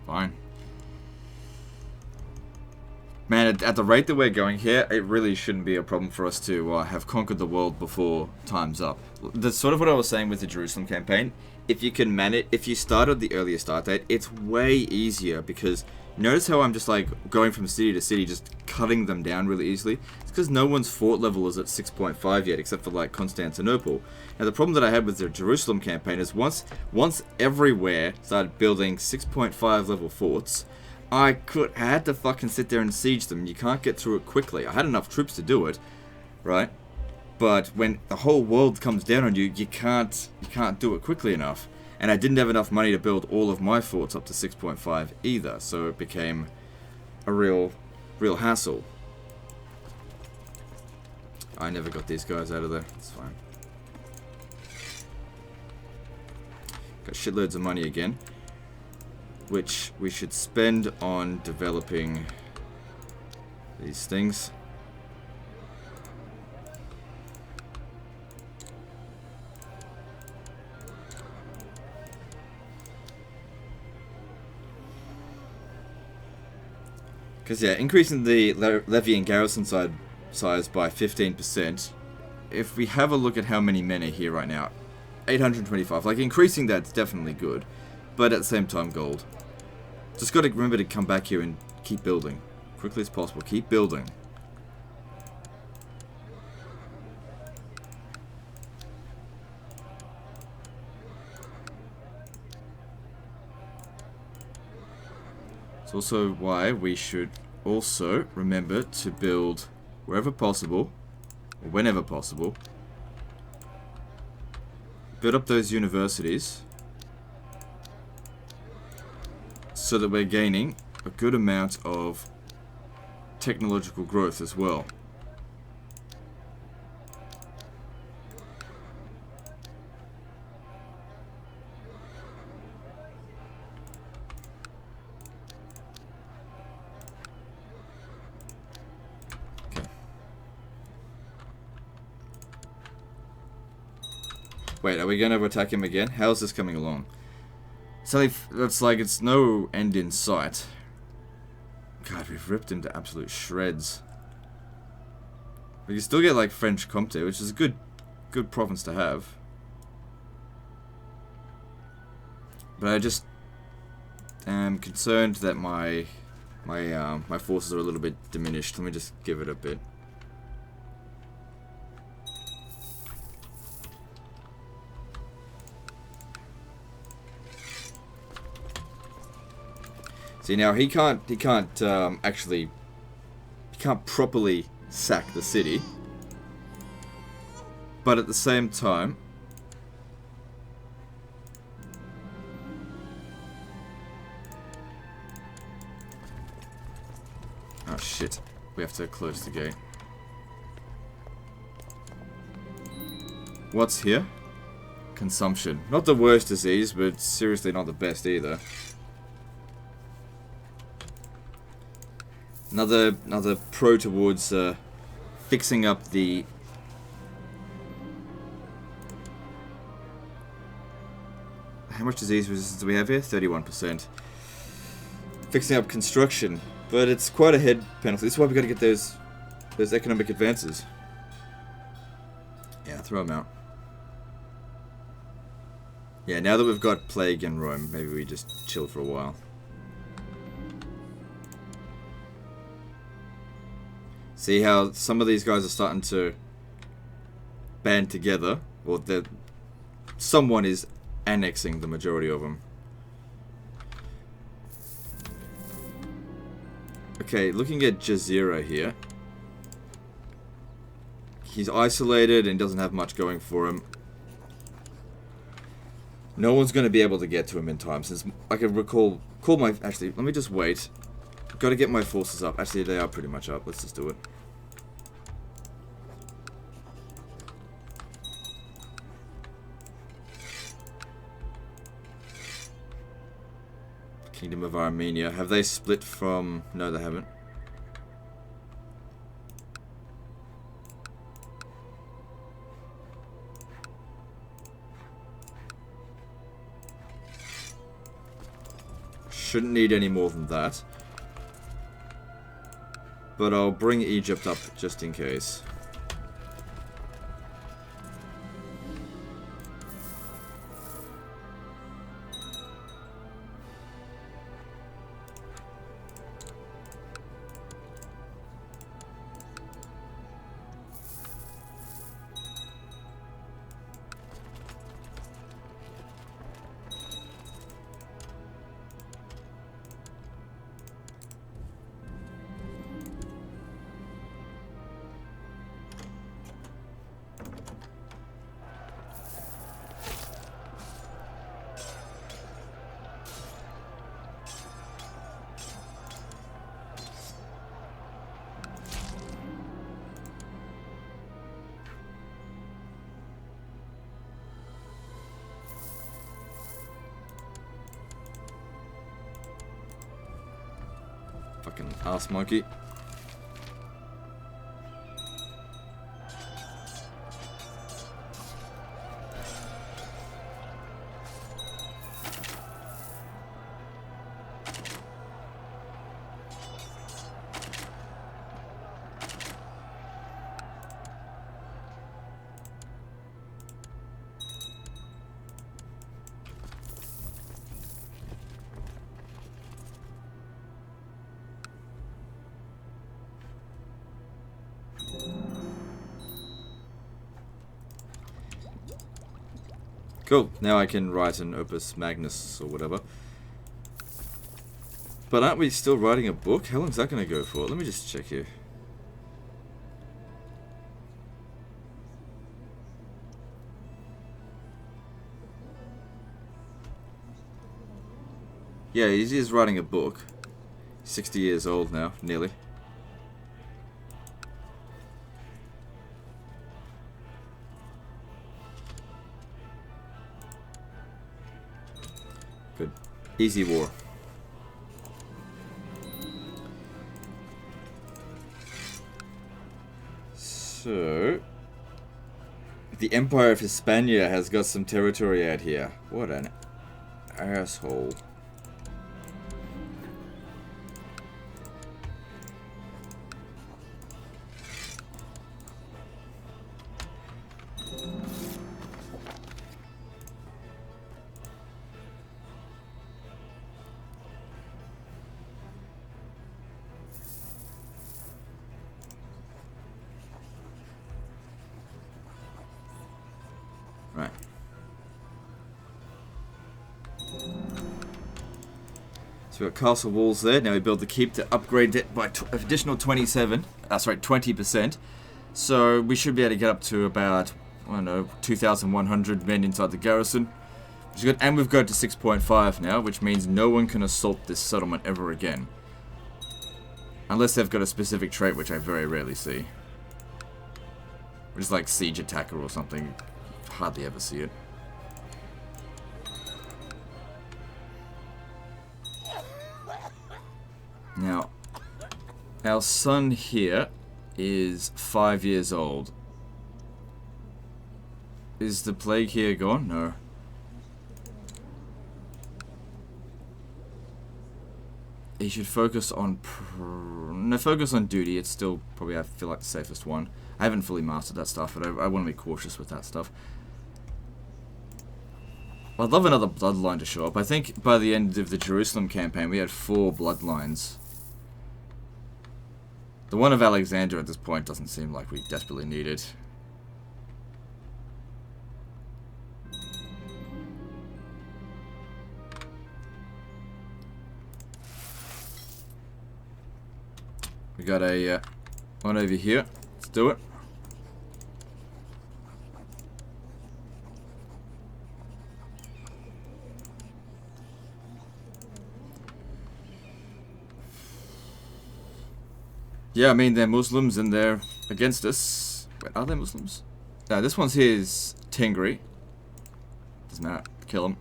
Speaker 1: Fine. Man, at the rate that we're going here, it really shouldn't be a problem for us to have conquered the world before time's up. That's sort of what I was saying with the Jerusalem campaign. If you can manage, if you start at the earlier start date, it's way easier because notice how I'm just like going from city to city, just cutting them down really easily. It's because no one's fort level is at 6.5 yet, except for like Constantinople. Now the problem that I had with the Jerusalem campaign is once everywhere started building 6.5 level forts, I had to fucking sit there and siege them. You can't get through it quickly. I had enough troops to do it, right? But when the whole world comes down on you, you can't do it quickly enough. And I didn't have enough money to build all of my forts up to 6.5 either, so it became a real hassle. I never got these guys out of there. It's fine. Got shitloads of money again, which we should spend on developing these things. Because, yeah, increasing the levy and garrison size by 15%. If we have a look at how many men are here right now, 825. Like, increasing that's definitely good. But at the same time, gold. Just got to remember to come back here and keep building. Quickly as possible. Keep building. It's also why we should also remember to build wherever possible, or whenever possible, build up those universities so that we're gaining a good amount of technological growth as well. Wait, are we going to attack him again? How's this coming along? It's like it's no end in sight. God, we've ripped him to absolute shreds. We can still get like French Comte, which is a good province to have. But I just am concerned that my forces are a little bit diminished. Let me just give it a bit. See, now he can't properly sack the city, but at the same time, oh shit, we have to close the gate. What's here? Consumption. Not the worst disease, but seriously not the best either. Another pro towards fixing up the how much disease resistance do we have here? 31%. Fixing up construction, but it's quite a head penalty. This is why we got to get those economic advances. Yeah, throw them out. Yeah, now that we've got plague in Rome, maybe we just chill for a while. See how some of these guys are starting to band together, or someone is annexing the majority of them. Okay, looking at Jazeera here. He's isolated and doesn't have much going for him. No one's going to be able to get to him in time, since I can actually, let me just wait. Got to get my forces up. Actually, they are pretty much up. Let's just do it. Kingdom of Armenia. Have they split from... No, they haven't. Shouldn't need any more than that. But I'll bring Egypt up just in case. Fucking ass monkey. Cool. Now I can write an opus magnus or whatever. But aren't we still writing a book? How long is that going to go for? Let me just check here. Yeah, he is writing a book. 60 years old now, nearly. Good. Easy war. So, the Empire of Hispania has got some territory out here. What an asshole. Right. So we've got castle walls there. Now we build the keep to upgrade it by additional 20%. So we should be able to get up to about, I don't know, 2,100 men inside the garrison. Which is good. And we've got to 6.5 now, which means no one can assault this settlement ever again. Unless they've got a specific trait, which I very rarely see. Which is like siege attacker or something. Hardly ever see it. Now, our son here is 5 years old. Is the plague here gone? No. He should focus on... focus on duty. It's still probably, I feel like, the safest one. I haven't fully mastered that stuff, but I want to be cautious with that stuff. I'd love another bloodline to show up. I think by the end of the Jerusalem campaign, we had 4 bloodlines. The one of Alexander at this point doesn't seem like we desperately need it. We got a one over here. Let's do it. Yeah, I mean, they're Muslims and they're against us. Wait, are they Muslims? No, this one's here is Tingri. Doesn't matter. Kill him.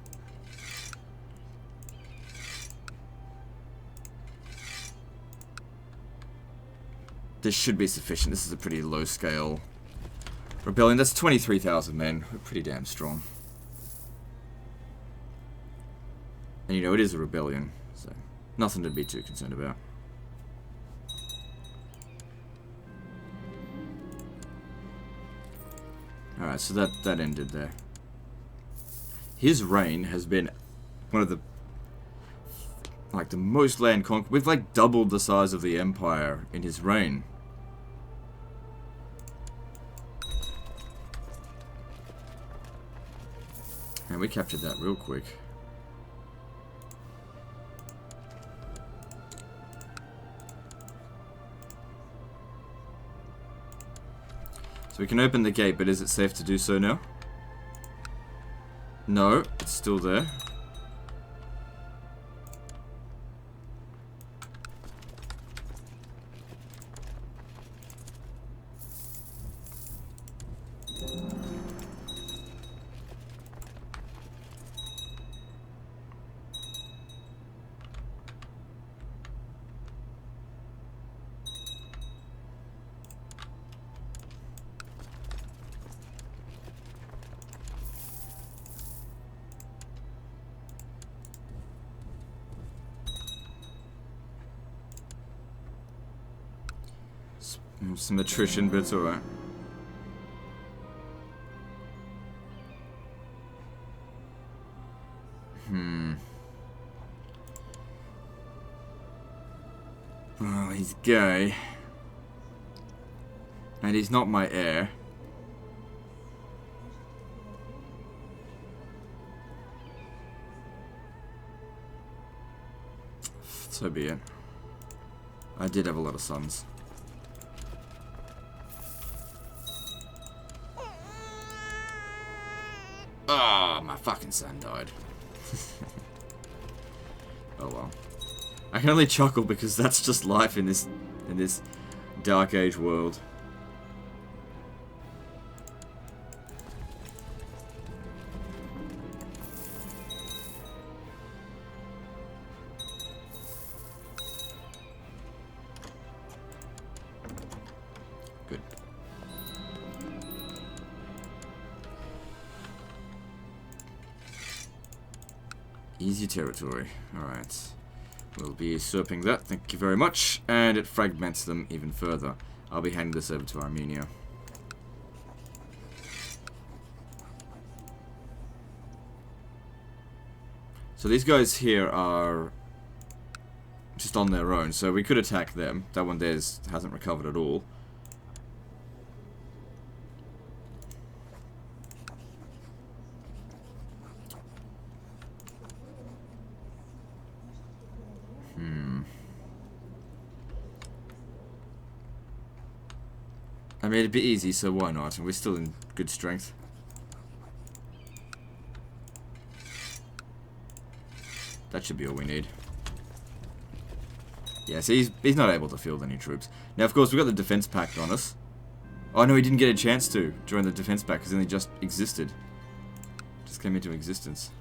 Speaker 1: This should be sufficient. This is a pretty low-scale rebellion. That's 23,000 men. We're pretty damn strong. And you know, it is a rebellion, so nothing to be too concerned about. Alright, so that ended there. His reign has been one of the most land conquer. We've like doubled the size of the empire in his reign. And we captured that real quick. So we can open the gate, but is it safe to do so now? No, it's still there. Some attrition, but it's alright. Well, he's gay. And he's not my heir. So be it. I did have a lot of sons. Ah, my fucking son died. Oh well. I can only chuckle because that's just life in this Dark Age world. Good. Easy territory. Alright. We'll be usurping that, thank you very much. And it fragments them even further. I'll be handing this over to Armenia. So these guys here are just on their own, so we could attack them. That one there hasn't recovered at all. I mean, it'd be easy, so why not? And we're still in good strength. That should be all we need. Yeah, so he's not able to field any troops. Now, of course, we've got the defense pact on us. Oh, no, he didn't get a chance to join the defense pact because then he just existed. Just came into existence.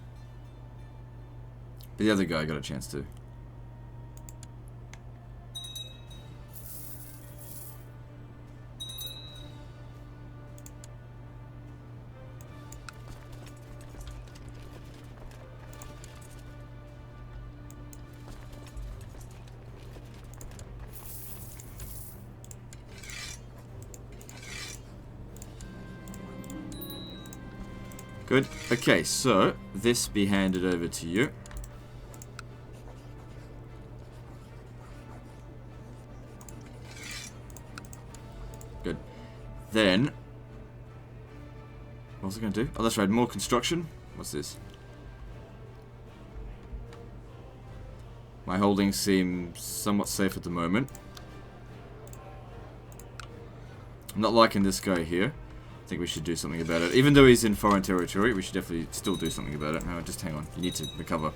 Speaker 1: But the other guy got a chance to. Good. Okay, so this be handed over to you. Good. Then, what was I going to do? Oh, that's right, more construction. What's this? My holdings seem somewhat safe at the moment. I'm not liking this guy here. I think we should do something about it. Even though he's in foreign territory, we should definitely still do something about it. No, just hang on. You need to recover.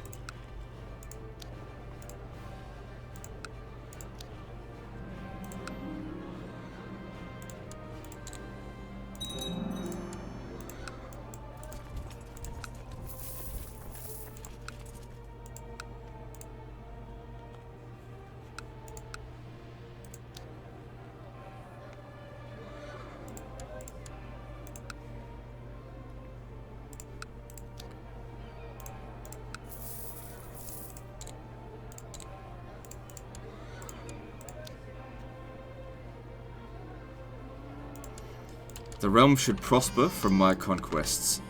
Speaker 1: The realm should prosper from my conquests.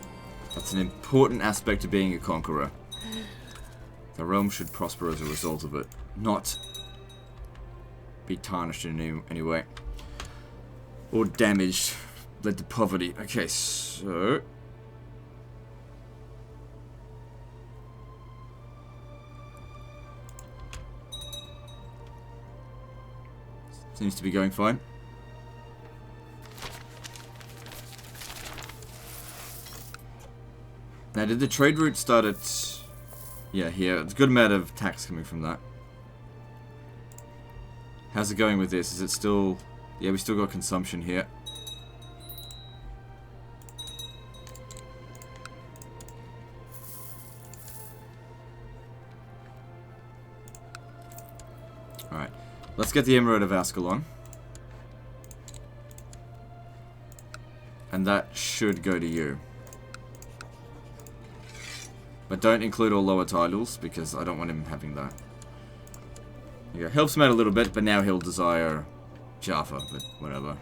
Speaker 1: That's an important aspect of being a conqueror. The realm should prosper as a result of it, not be tarnished in any way. Or damaged, led to poverty. Okay, so... seems to be going fine. Now, did the trade route start at... yeah, here. It's a good amount of tax coming from that. How's it going with this? Is it still... yeah, we still got consumption here. Alright. Let's get the Emirate of Ascalon. And that should go to you. But don't include all lower titles, because I don't want him having that. Yeah, helps him out a little bit, but now he'll desire Jaffa, but whatever.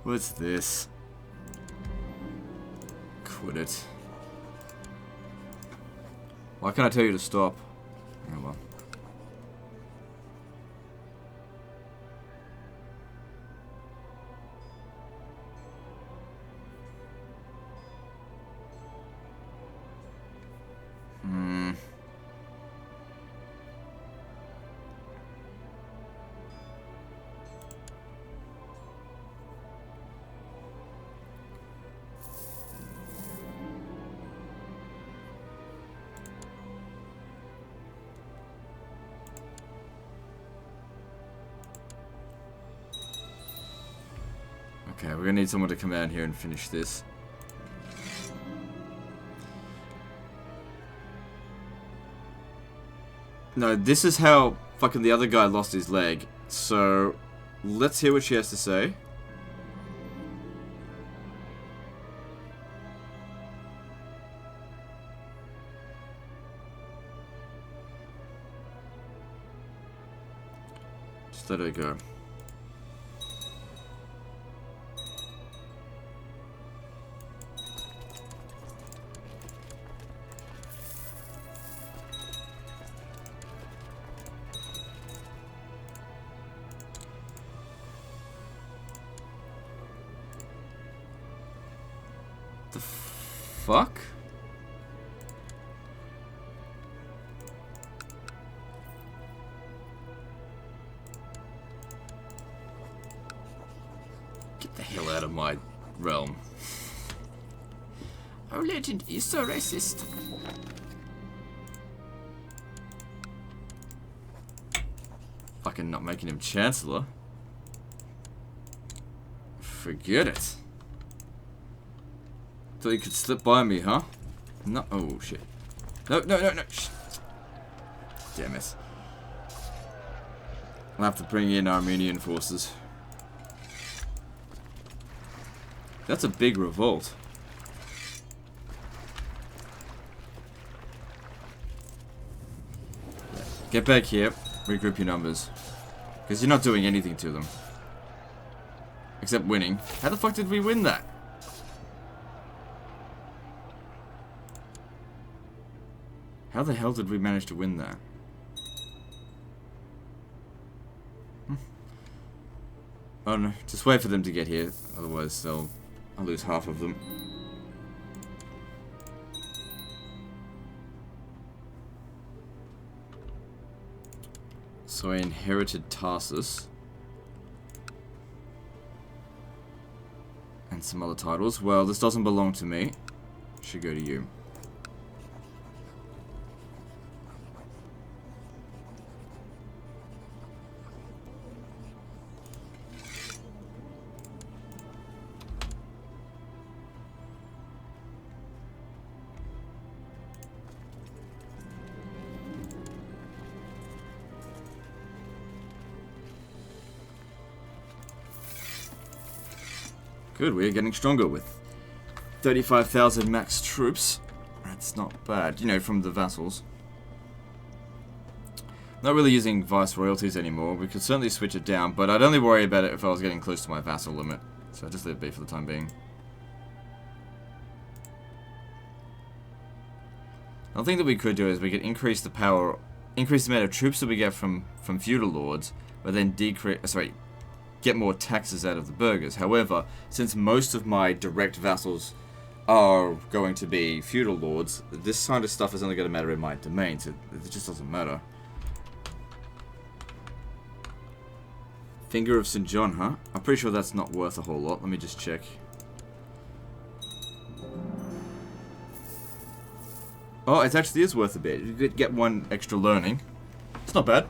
Speaker 1: What's this? Quit it. Why can't I tell you to stop? Oh well. Okay, we're gonna need someone to come out here and finish this. No, this is how fucking the other guy lost his leg. So, let's hear what she has to say. Just let her go. The fuck? Get the hell out of my realm. Oh, legend, you're so racist. Fucking not making him chancellor. Forget it. Thought you could slip by me, huh? No. Oh, shit. No, no, no, no. Shh. Damn it. I'll have to bring in Armenian forces. That's a big revolt. Get back here. Regroup your numbers. Because you're not doing anything to them. Except winning. How the fuck did we win that? How the hell did we manage to win that? Oh no, just wait for them to get here, otherwise I'll lose half of them. So I inherited Tarsus. And some other titles. Well, this doesn't belong to me. It should go to you. Good, we're getting stronger with 35,000 max troops. That's not bad, you know, from the vassals. Not really using vice royalties anymore. We could certainly switch it down, but I'd only worry about it if I was getting close to my vassal limit. So I'll just leave it be for the time being. Another thing that we could do is we could increase the power, increase the amount of troops that we get from feudal lords, but then get more taxes out of the burghers. However, since most of my direct vassals are going to be feudal lords, this kind of stuff is only going to matter in my domain, so it just doesn't matter. Finger of St. John, huh? I'm pretty sure that's not worth a whole lot. Let me just check. Oh, it actually is worth a bit. You could get one extra learning. It's not bad.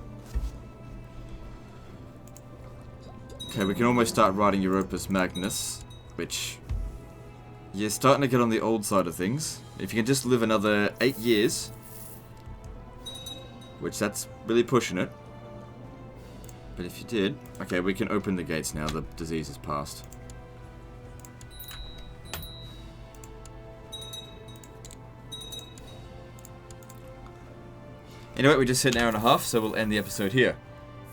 Speaker 1: Okay, we can almost start writing Europus Magnus, which you're starting to get on the old side of things. If you can just live another 8 years, which that's really pushing it. But if you did, okay, we can open the gates now. The disease is past. Anyway, we just hit an hour and a half, so we'll end the episode here.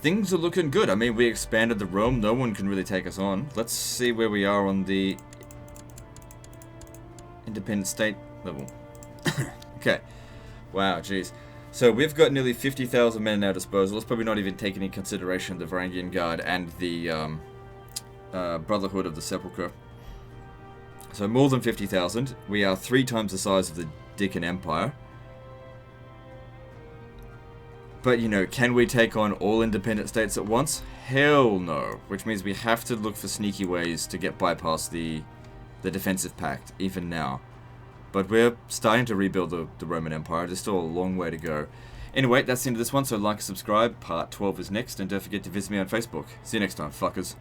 Speaker 1: Things are looking good. I mean, we expanded the realm. No one can really take us on. Let's see where we are on the independent state level. Okay. Wow, jeez. So we've got nearly 50,000 men at our disposal. Let's probably not even take into consideration the Varangian Guard and the Brotherhood of the Sepulchre. So more than 50,000. We are 3 times the size of the Dickon Empire. But, you know, can we take on all independent states at once? Hell no. Which means we have to look for sneaky ways to get bypass the defensive pact, even now. But we're starting to rebuild the Roman Empire. There's still a long way to go. Anyway, that's the end of this one, so like and subscribe. Part 12 is next, and don't forget to visit me on Facebook. See you next time, fuckers.